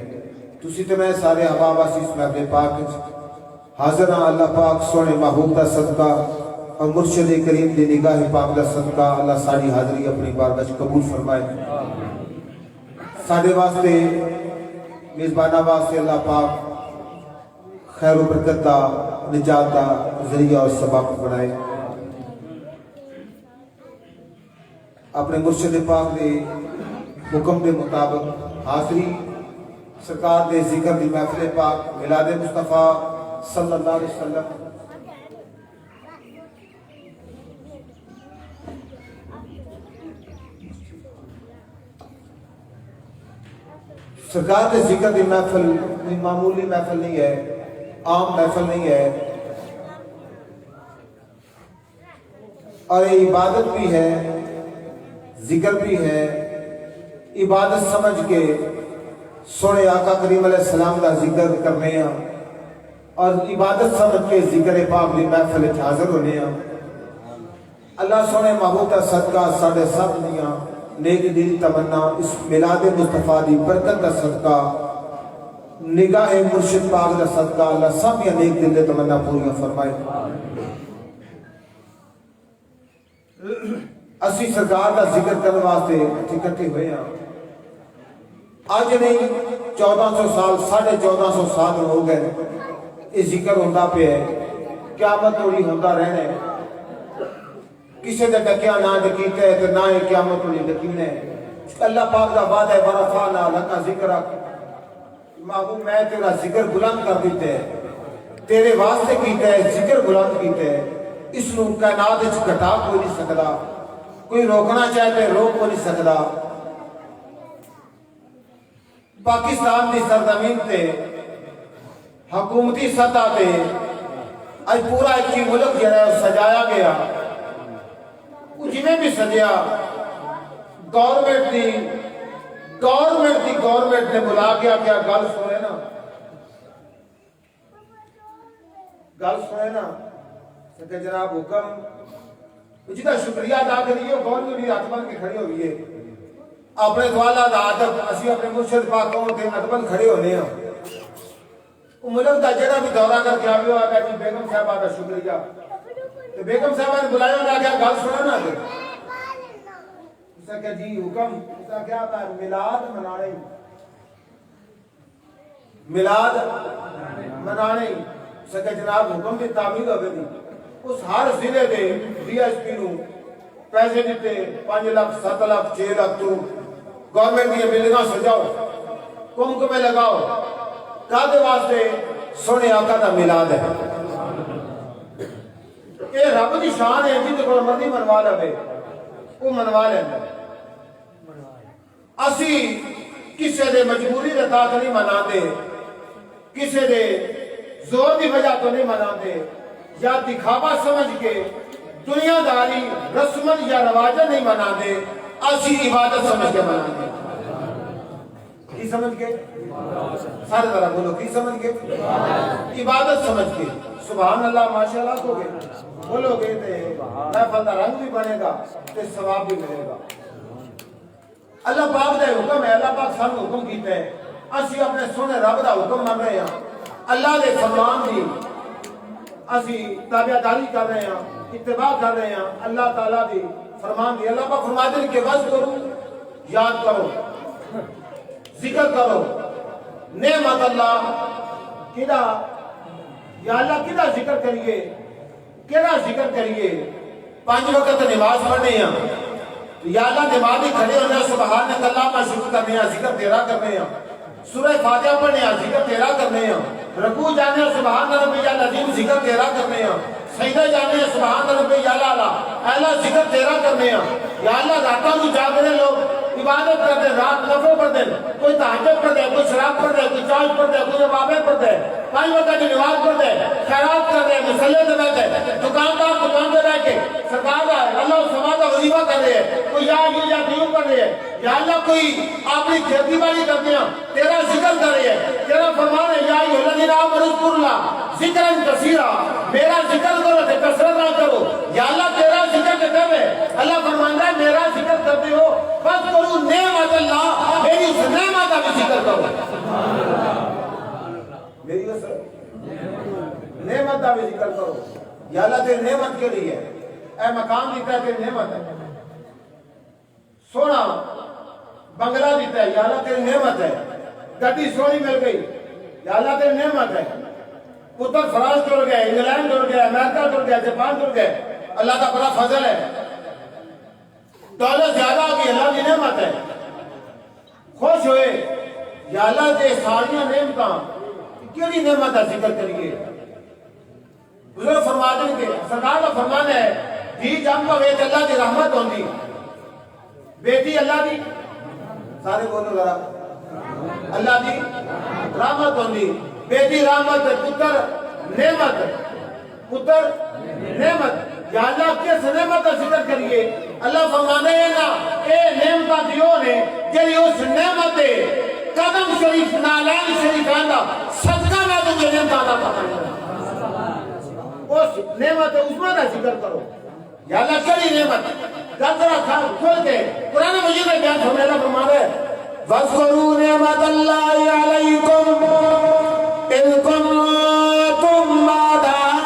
تسی تے میں سارے احباب اس محفل پاک حاضر ہاں اللہ پاک سونے محبوب دا صدقہ اور مرشد کریم دی نگاہ پاک دا صدقہ اللہ ساری حاضری اپنی بارگاہ قبول فرمائے سارے واسطے میزبانہ واسطے اللہ پاک خیر و برکت دا نجات دا ذریعہ اور سبب بنائے اپنے مرشد پاک دے حکم دے مطابق حاضری سرکار دے ذکر دی محفل پاک میلاد مصطفیٰ صلی اللہ علیہ وسلم سرکار دے ذکر دی محفل معمولی محفل نہیں ہے عام محفل نہیں ہے اور عبادت بھی ہے ذکر بھی ہے عبادت سمجھ کے سونے آقا کریم علیہ السلام کا ذکر کرنے ہیں اور عبادت سمجھ کے ذکر پاک دی محفل حاضر ہونے ہیں اللہ سونے محبوب کا صدقہ ساڑھے سب دیاں نیک دل تمنا اس میلاد مصطفیٰ دی برکت کا صدقہ نگاہ مرشد پاک دا صدقہ اللہ سب یا نیک دل دے تمنا پوریاں فرمائے اسی سرکار دا ذکر کرنے واسطے اکٹھے ہوئے ہیں آج نہیں 1400 سال 1450 سال ہو گئے یہ ذکر ہوتا پہ ہے قیامت ہوئی ہوتا رہنا ہے کسی نے ڈکیا نہ ڈکیتا ہے تو نہ ہی قیامت ہوئی ڈکینا ہے اللہ پاک کا وعدہ ہے ورفعنا لک ذکرک محبوب میں تیرا ذکر بلند کر دیتے ہیں تیرے واسطے کیتا ہے ذکر بلند کیتا ہے اس نو کائنات وچ گھٹا کوئی نہیں سکدا کوئی روکنا چاہے روک کو نہیں سکدا پاکستان دی سرزمین تے حکومتی سطح تے اج پورا ایک ملک جڑا ہے سجایا گیا وہ جویں بھی سجیا گورنمنٹ نے بلا کے کیا گل سنے نا کہ جناب حکم جدا شکریہ ادا کریے گورنمنٹ بھی ہاتھ بن کے کھڑی ہوئی ہے اپنے دوالا دا ادب اسی اپنے مرشد پاک قوم کے ہاتھ بن کھڑے ہونے ہیں وہ ملک دا جڑا بھی دورہ کر کے آگے ہوا کہ جی بیگم صاحبہ کا شکریہ تو بیگم صاحبہ نے بلایا ہونا کیا گل سنا نا اس نے کہا جی حکم اس نے کیا تھا میلاد منانے اس نے کہا جناب حکم بھی تعمیر ہوگی تھی اس ہر ضلع دے ڈی ایس پی نو پیسے دیتے 5 لاکھ 7 لاکھ 6 لاکھ تو گورنمنٹ کی بلڈنگاں سجاؤ کمکمے لگاؤ کادے واسطے سونے آقا دا میلاد ہے یہ رب دی شان ہے جی کو مرضی منوا لے وہ منوا لینا اسی کسے دے مجبوری دے تحت نہیں مناتے کسے دے زور دی وجہ تو نہیں مناتے یا دکھاوا سمجھ کے دنیا داری رسمن یا رواجہ نہیں مناتے اسی عبادت سمجھ کے مناتے کی سمجھ کے سارے ذرا بولو کی سمجھ کے عبادت سمجھ کے سبحان اللہ ماشاءاللہ کو گے بولو گے تے محفل دا رنگ بھی بنے گا تے ثواب بھی ملے گا اللہ پاک دا حکم ہے اللہ پاک سانو حکم کیتا ہے اسی اپنے سونے رب دا حکم مان رہے ہیں اللہ دے فرمان دی اسی تابعداری کر رہے ہیں اتباع کر رہے ہیں اللہ تعالیٰ دی فرمان دی اللہ پاک فرماتے ہیں کہ وز کرو یاد کرو ذکر کرو نعمت اللہ کدا یا اللہ کدا ذکر کریے کدا ذکر کریے 5 وقت نماز پڑھنے ہیں یا اللہ نمازی کھڑے ہونے ہیں سبحان اللہ میں شکر کرنے ہیں ذکر تیرا کرنے ہیں سورہ فاتحہ پڑھنے ہیں ذکر تیرا کرنے ہیں رکوع جانے ہیں سبحان ربی العظیم ذکر تیرا کرنے ہیں سجدہ جانے ہیں سبحان ربی اعلیٰ ذکر تیرا کرنے ہیں یا اللہ راتوں کو جاگنے لوگ عبادت کر دیں رات نفل پڑھ دیں کوئی تہجد پڑھ دے کوئی شراب پڑھ دے کوئی چاش پڑھ دے کوئی ربابیں پڑھ دے 5 وقت کی نماز پڑھ دے خیرات کر دے مصلے دے بیٹھے دکاندار دکان دے بیٹھ کے سرکار اللہ سما کا وظیفہ کر رہے ہیں کوئی یا دیوں کر رہے ہیں یا اللہ کوئی اپنی کھیتی باڑی کرتے ہیں تیرا ذکر کر رہے ہیں تیرا فرمان ہے یا الذین آمنوا اذکروا اللہ ذکرا کثیرا میرا ذکر کرو تے کثرت نہ کرو یا اللہ تیرا ذکر کرے اللہ فرماندا ہے میرا ذکر کرتے ہو بس کرو نعمت اللہ میری اس نعمت کا بھی ذکر کرو میری اس نعمت کا بھی ذکر کرو یا اللہ تیری نعمت کے لیے اے مقام دیتا ہے تیری نعمت ہے سونا بنگلہ دیتا ہے یا اللہ تیری نعمت ہے گڈی سونی مل گئی یا اللہ تیری نعمت ہے پتر فرانس ٹر گئے انگلینڈ ٹر گئے امریکہ ٹر گئے جاپان ٹر گئے اللہ کا بڑا فضل ہے دولت زیادہ ہوگی اللہ کی نعمت ہے خوش ہوئے یا اللہ دے ساریاں نعمتاں کیڑی نعمت کا ذکر کریے بزرگ فرما دیں گے سرکار کا فرمان ہے دھی جم پوے تے اللہ کی رحمت ہوندی بیٹی اللہ دی سارے بولو ذرا اللہ دی رحمت ہوندی بیٹی رحمت پتر نعمت یا اللہ کس نعمت کا ذکر کریے اللہ فرمانے ہیں نا اے نعمت دیو نے جی اس نعمت قدم شریف نالین شریف آندا صدقہ میں تجھے نعمت آتا پتا اس نعمت اس میں کا ذکر کرو یا اللہ کری نعمت گذرا کھول کے قرآن مجید میں بیان فرمایا فرماتا ہے وَاذْكُرُوا نِعْمَةَ اللَّهِ عَلَيْكُمْ إِذْ كُنتُمْ أَعْدَاءً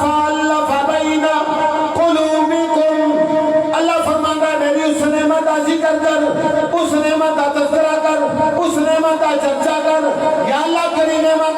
فَأَلَّفَ بَيْنَ قُلُوبِكُمْ اللہ فرماتا ہے میری اس نعمت کا ذکر کر اس نعمت کا تذکرہ کر اس نعمت کا چرچا کر یا اللہ کری نعمت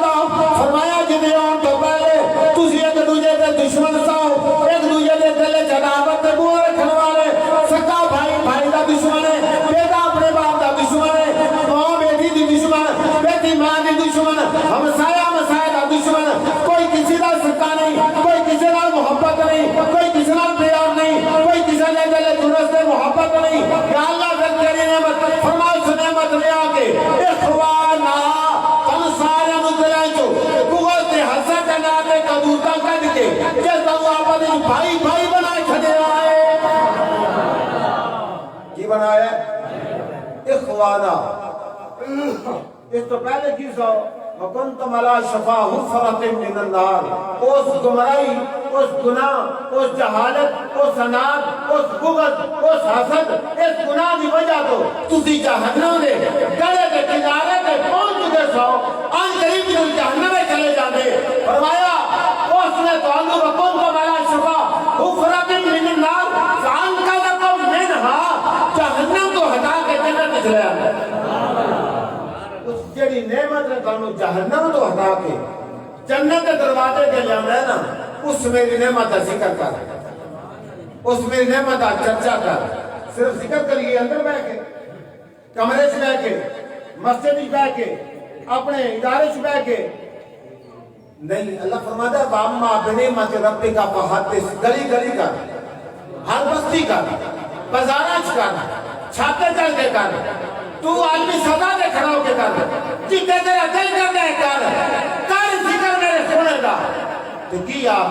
فرمایا جنہیں آن تو پہلے تسی ایک دوجہ دے دشمن ساؤ، ایک دوجہ دے دل جدابت دے بوہ رکھن والے، سکا بھائی بھائی دا دشمن ہے، بیٹا اپنے باپ دا دشمن ہے، ماں بیٹی دی دشمن، بیٹی ماں دی دشمن، ہمسایہ مسایہ دا دشمن، کوئی کسی دا سکا نہیں، کوئی کسی نال محبت نہیں، کوئی کسی نال پیار نہیں، کوئی کسی نے دل درست محبت نہیں. یا اللہ پھر تیری نعمت فرماؤ اس نعمت لے آکے اخوانا تم سارے مدلائیں چو بغل تے حسد ناتے قدوتا کر کے جس اللہ آباد بھائی بھائی بنائے کھڑے آئے. کی بنایا اخوانا. اس تو پہلے کی سو وَكُنْتُمْ عَلَى شَفَا حُفْرَةٍ مِّنَ النَّارِ. اس گمرائی، اس گناہ، اس جہالت، اس اناد، اس بغض، اس حسد، اس گناہ دی وجہ تو تسی جہنم دے گڑے دے کنارے تے پہنچ چکے سو، ان قریب تم جہنم میں چلے جاندے. فرمایا اس نے تو انو وَكُنْتُمْ عَلَى شَفَا حُفْرَةٍ مِّنَ النَّارِ فَأَنْقَذَكُم مِّنْهَا. جہنم کو ہٹا کے جنت میں چلے آئے. جیڑی نعمت نے تانوں جہنم تو ہٹا کے جنت کے دروازے کے جانا ہے نا، اس میری نعمت کا ذکر کر، اس میری نعمت کا چرچا کر. صرف ذکر کریے اندر بیٹھ کے، کمرے سے بیٹھ کے، مسجد میں بیٹھ کے، اپنے ادارے سے بیٹھ کے نہیں. اللہ فرماتا ہے وَأَمَّا بِنِعْمَتِ رَبِّكَ فَحَدِّثْ. گلی گلی کر، ہر بستی کر، بازاراں کر، چھاتے چل کے کر، تو عالمی سزا دے کھڑا ہو کے کر، جتے تیرا دل کر دے کر ذکر میرے سونے دا. تو کی آپ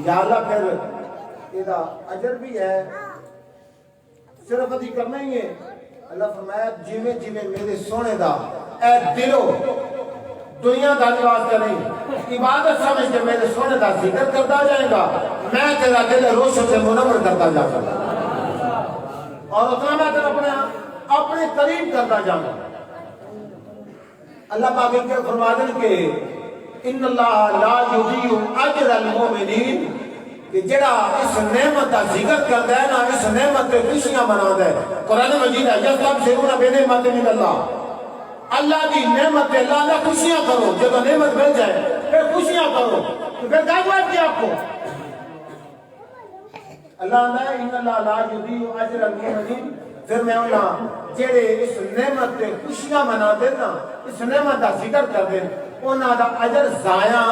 یا اللہ پھر یہ اجر بھی ہے، صرف ادھی کرنا ہی ہے. اللہ فرمایا جیویں جیویں میرے سونے دا اے دلو دنیا دا نواز کا نہیں عبادت سمجھ کے میرے سونے دا ذکر کرتا جائے گا، میں تیرا دل روشن سے منور کرتا جاؤں گا اور اتنا میں تیرا اپنے قریب کرتا جاؤں. اللہ پاک ان کے فرما دیں کہ ان اللہ لا یضیع اجر المؤمنین، کہ جڑا اس نعمت کا ذکر کرتا ہے نا، اس نعمت پہ خوشیاں مناتا ہے. قرآن مجید ہے یستبشرون بنعمت من اللہ. اللہ کی نعمت پہ اللہ نے خوشیاں کرو. جب نعمت مل جائے پھر خوشیاں کرو. تو پھر کیا بات کی آپ کو اللہ نے ان اللہ لا یضیع اجر المؤمنین. پھر میں انہاں جڑے اس نعمت پہ خوشیاں منا دے نا، اس نعمت کا ذکر کر دے، انہاں دا اجر ضائع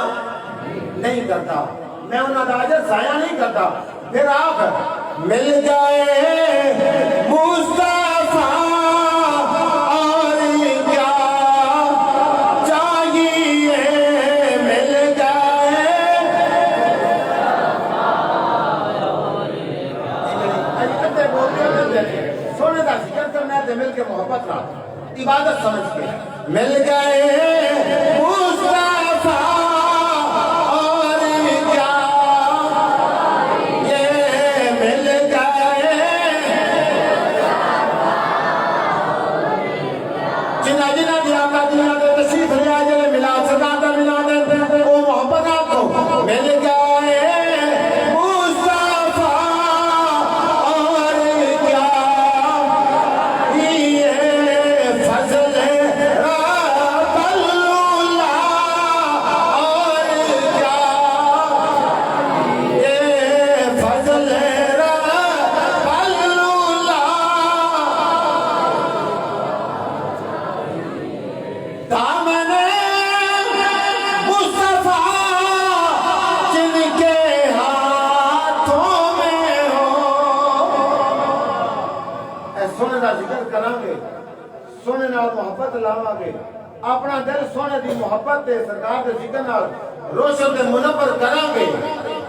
نہیں کرتا. میں انہاں دا اجر ضائع نہیں کرتا. پھر آپ مل جائے مصطفیٰ اور کیا چاہیے، مل جائے سونے دا ذکر کرنا ہے، مل کے محبت رہا، عبادت سمجھ کے مل گئے مصطفیٰ اور کیا یہ مل گئے. جنہ جنہ دی آقا دنیا دے تشریف لے آئے جنہیں ملا سکا دا ملا دے وہ محبت آپ کو مل گئے محبت لاوا گے، اپنا دل سونے دی محبت دے سرکار دے ذکر نال روشن دے منور کراں گے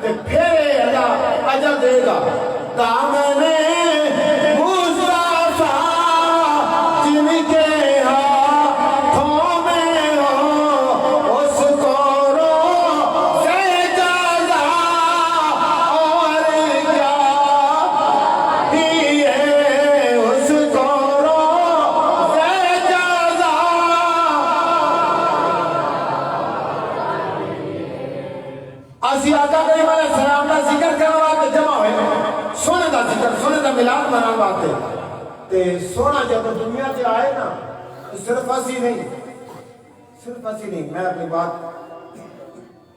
تے پھر اللہ اجر دے گا. دامنے مصطفیٰ جن کے ہاتھوں میں ہو اس کو رو سے جزا اور کیا ہی ہے اس کو اسی آقا کریم علیہ السلام کا ذکر کرنے والے جمع ہوئے سونے دا ذکر، سونے دا ملاد منانے والے. تے سونا جب دنیا سے آئے نا صرف اسی نہیں، صرف اسی نہیں، میں اپنی بات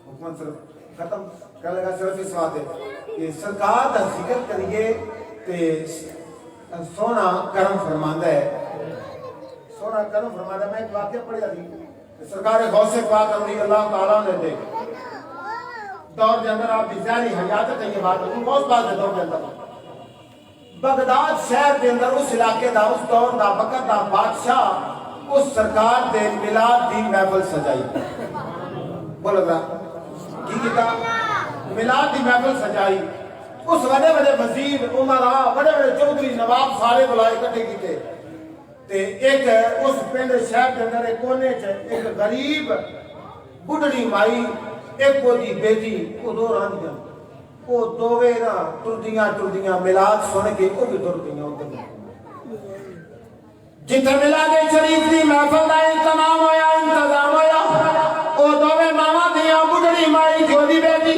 حکومت صرف ختم کر لگا، صرف اس بات ہے کہ سرکار کا ذکر کریے تے سونا کرم فرماندا ہے، سونا کرم فرماندا ہے۔ میں ایک واقعہ پڑھیا تھی، سرکار غوث پاک رضی اللہ تعالیٰ نے دے دور کے اندر آپ کی ظاہری حیات ہے، یہ بات بہت بات ہے دور کے اندر بغداد شہر کے اندر اس علاقے دا اس دور دا وقت دا بادشاہ اس سرکار دے میلاد دی محفل سجائی، بولو گا کی کیتا؟ میلاد دی محفل سجائی، اس بڑے بڑے وزیر عمراء بڑے بڑے چودھری نواب سارے بلائے اکٹھے کیتے تے ایک اس پنڈ شہر کے اندر ایک کونے چ ایک غریب بڈھڑی مائی ایک وہ دی بیٹی وہ دو رانجاں وہ دووے نا ٹردیاں میلاد سن کے وہ بھی ٹر گئیاں ادھر جتنے میلاد شریف دی محفل دا انتظام ہویا وہ دووے ماواں دیاں بڈھڑی مائی جو دی بیٹی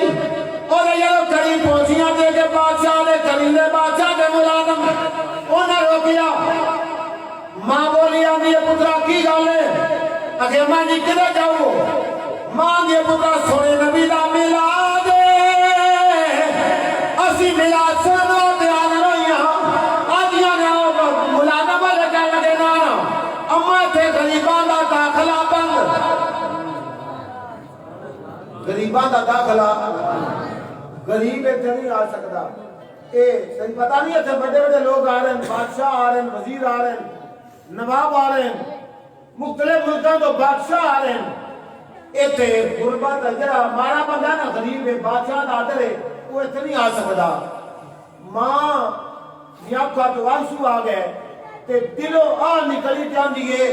وہ جدوں کڑی پہنچیاں دے کے بادشاہ دے کلیندے بادشاہ دے ملازم انہاں روکیا، ماں بولی آندی ہے پترا کی گل ہے؟ اکھے ماں جی کدھر جاؤ؟ ماں دی پترا سونے نبی دا میلاد اسی میلاد سنو تے آ رہیاں آدیاں نے ملازم والے کہنے لگے نا اما تے غریباں دا داخلہ بند، غریباں دا داخلہ غریب اتنے نہیں آ سکتا، اے تجھے پتہ نہیں اتنے بڑے بڑے لوگ آ رہے ہیں، بادشاہ آ رہے ہیں، وزیر آ رہے ہیں، نواب آ رہے ہیں، مختلف ملکوں تو بادشاہ آ رہے ہیں، اتنے غربت جڑا مارا بندہ نا غریب ہے بادشاہ دا آدر ہے وہ اتنے نہیں آ سکتا۔ ماں یا کا تو آنسو آ گئے تے دلوں آ نکلی جاندی ہے،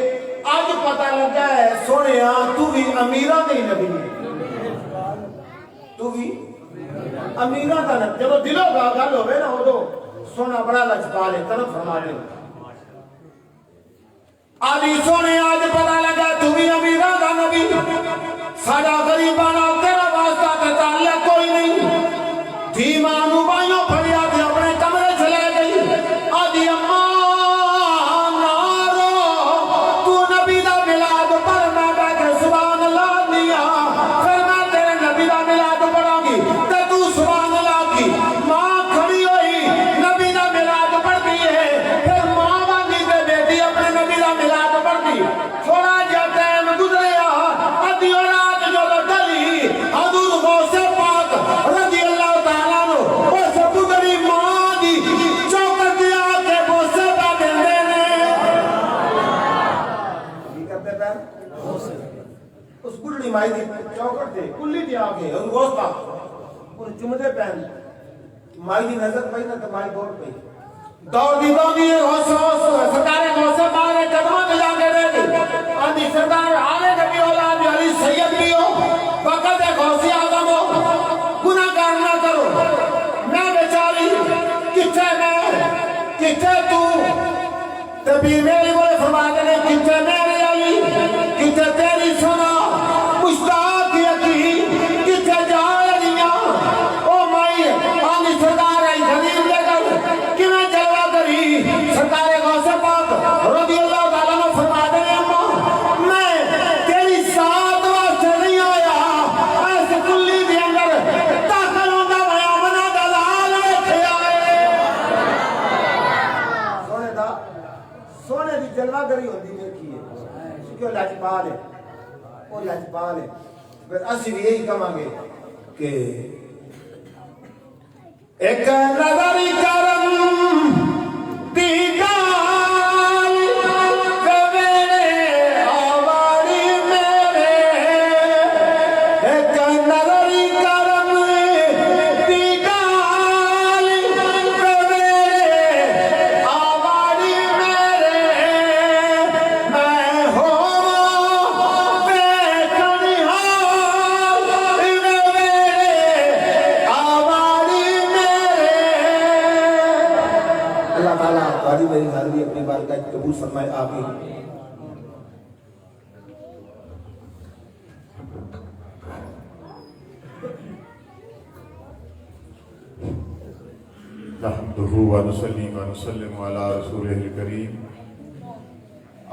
آج پتہ لگا ہے سونے تو بھی امیراں دے نبی تو بھی امیراں دا نبی، جب دلوں کا گل ہوئے نا وہ تو سونا بڑا لچکال ہے، طرف فرما لے آدھی سونے آج پتہ لگا تو بھی امیراں دا نبی، ساڈا غریباں تیرا واسطہ تے تعلق کوئی نہیں، تھی ماں نو بائیوں پھڑیا تے اپنے کمرے چلے گئی، آدھی اماں نارو تو نبی دا میلاد پڑھ، میں بیٹھ کے سبحان اللہ دیا، پھر میں تیرے نبی دا میلاد پڑھاں گی تے تو سبحان اللہ کی۔ ماں کھڑی ہوئی نبی دا میلاد پڑھتی ہے، پھر ماں بانی تے بیٹی اپنے نبی دا میلاد پڑھتی، تھوڑا جا ٹائم گزریا ادھی رات جو ڈلی حضور غوث پاک رضی اللہ تعالیٰ عنہ اس بڈھڑی ماں دی چوکٹ تے آ کے بوسے پا دیندے نے، کی کرتے پہ اس بڈھڑی مائی دی چوکٹ تے کلی تے آ کے حضور غوث پاک ان چمدے پہن، مائی دی نظر پئی نہ تے مائی دوڑ پئی دوڑی سرکار غوث پاک نے قدموں تے جا کے رہ گئی، آندھی سرکار آلے نبی اولاد علی سید بھی ہو، وقت غوث اعظم ہو، گناہگار نہ کرو، میں بیچاری کتھے میں کتھے تو تبھی میری بولے فرماتے نے کتھے میرے علی کتھے تیری سنا مشتاق یقین کتھے جائے دیا او مائی آنی سرکار آئی غریب لے کر کہ میں جلوہ کری، سرکار غوث پاک رضی اللہ تعالیٰ نے فرماتے ہیں اماں میں تیری ساتھ واسطے نہیں آیا، ایسے کلی بھی اندر داخل ہوندہ بھیا منا دلال رکھے آئے، سونے دا سونے دی جلوہ گری ہوندی دیکھی ہے کیونکہ وہ لاجپال ہے، وہ لاجپال ہے، پھر اسی بھی یہی کہاں گے کہ ایک نظری کرم دیگال کبیرے آواری میرے، ایک نظری کرم دیگال کبیرے آواری میرے، میں ہو بے کنہار میرے آواری میرے۔ اللہ تعالیٰ باری میری حاضری اپنی بارگاہ کی قبول فرمائے، آمین۔ نحمده ونصلي ونسلم على رسوله الكريم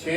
6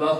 10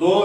2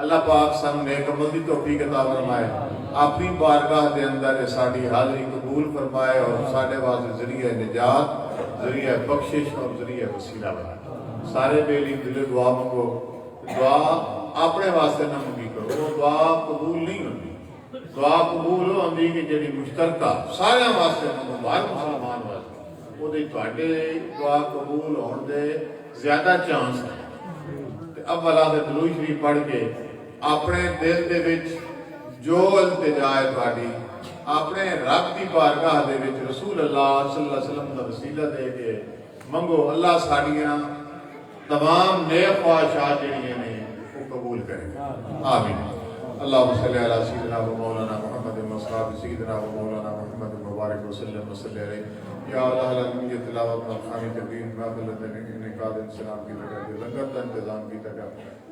اللہ پاک سانو نیک عمل دی توفیق عطا فرمائے اپنی بارگاہ دے اندر ساری حاضری قبول فرمائے اور سارے واسطے ذریعہ نجات ذریعہ بخشش اور ذریعہ وسیلہ بنائے سارے بیلی دل دعا منگو دعا اپنے واسطے نہ منگی کرو وہ دعا قبول نہیں ہوتی دعا قبول ہوندی کہ جڑی مشترکہ سارے واسطے منگو ہر مسلمان واسطے وہ دعا قبول ہون دے زیادہ چانس ہے اولا دے درود شریف پڑھ کے اپنے دل دے وچ جو التجا ہے تہاڈی اپنے رب دی بارگاہ دے وچ رسول اللہ صلی اللہ علیہ وسلم دا وسیلہ دے کے منگو اللہ ساڈیاں تمام نیک خواہشات جڑیاں نے وہ قبول کرے آمین اللہم صلی علی سیدنا و مولانا محمد مصطفی سیدنا و مولانا محمد مبارک وسلم وصلی علیہ یا اللہ العالمین یہ تلاوت مقامی تقریر محفل انعقاد انسلام کی جگہ لنگر کا انتظام کی جگہ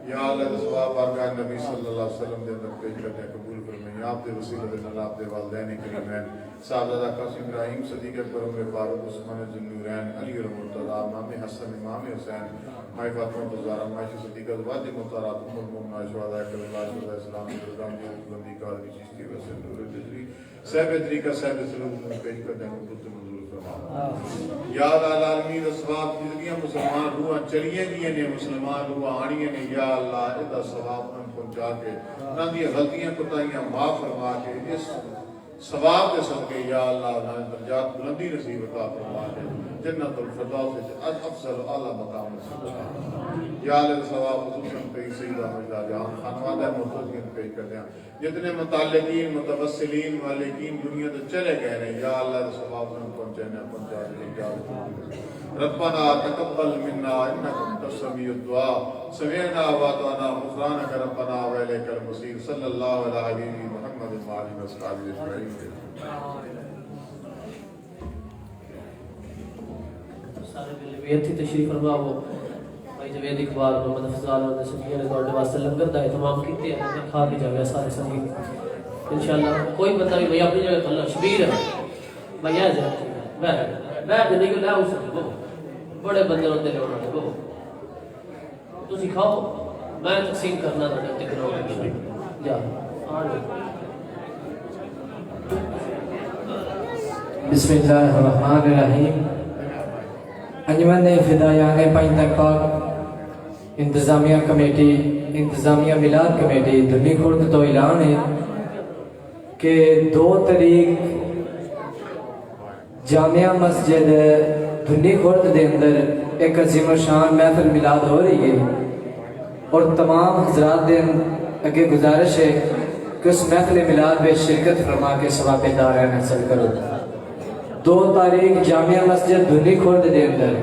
یا اللہ ثواب بارگاہ نبی صلی اللہ علیہ وسلم دے اندر پیش کرتے ہیں قبول فرمائیں آپ دے وسیلہ دے نال آپ دے والدین کریمین صاحبزادہ قاسم ابراہیم صدیق اکبر عمر فاروق عثمان ذوالنورین علی المرتضی امام حسن امام حسین مائی فاطمہ زہرا عائشہ صدیقہ ازواج مطہرات ام المؤمنین شہداء کربلا شہداء اسلام الرحمن بندی قادری چشتی وسلم نور الجزری صاحب طریقہ صاحب سلوک پیش کرتے ہیں قبول منظور فرمائیں یا العالمین ثواب زندگیاں مسلمان روحاں چلیاں گئے نے مسلمان روحاں آنیاں نے یا اللہ ادا ثواب ان پہنچا کے انہاں دی غلطیاں کوتاہیاں معاف فرما کے اس ثواب کے صدقے یا اللہ انہاں درجات بلندی نصیب عطا فرما کے جنت الفردوس وچ افضل اعلی مقام نصیب فرما یا اللہ ثواب خصوصاً پہ سیدہ مجدہ جہاں خانوادہ مرتضین پیش کرتے ہیں جتنے متعلقین متوسلین مالکین دنیا تو چلے گئے ہیں یا اللہ ثواب ان پہنچانے پہنچا دے ربنا تقبل منا انك انت السميع الدعاء سمعنا واطعنا غفرانك ربنا واليك المصير صلى الله على حبيبه محمد وعلى اصحابه اجمعين سارے ملویت تھی تشریف فرما وہ بھائی جوید اقبال محمد افضال اور نسبیہ نے دوڑنے واسطے لنگر دا اہتمام کیتے ہیں لنگر کھا کے جاوے سارے سنگی انشاءاللہ کوئی بندہ بھی بھائی اپنی جگہ اللہ شبیر ہے بھائی آ جاتی ہے میں جنہی کو لے ہو سکتے ہو بڑے بندے ہوتے لے ہونا ہو تو سکھاؤ میں تقسیم کرنا تھا جب تک رہو جا بسم اللہ الرحمن الرحیم انجمن فدایان پائن پاک انتظامیہ کمیٹی انتظامیہ میلاد کمیٹی دھنی خورد تو اعلان ہے کہ 2 تاریخ جامعہ مسجد دھنی خورد دے اندر ایک عظیم شان محفل میلاد ہو رہی ہے اور تمام حضرات دے اگے گزارش ہے کہ اس محفل میلاد میں شرکت فرما کے ثواب دارین حاصل کرو 2 تاریخ جامعہ مسجد دھنی خورد دے اندر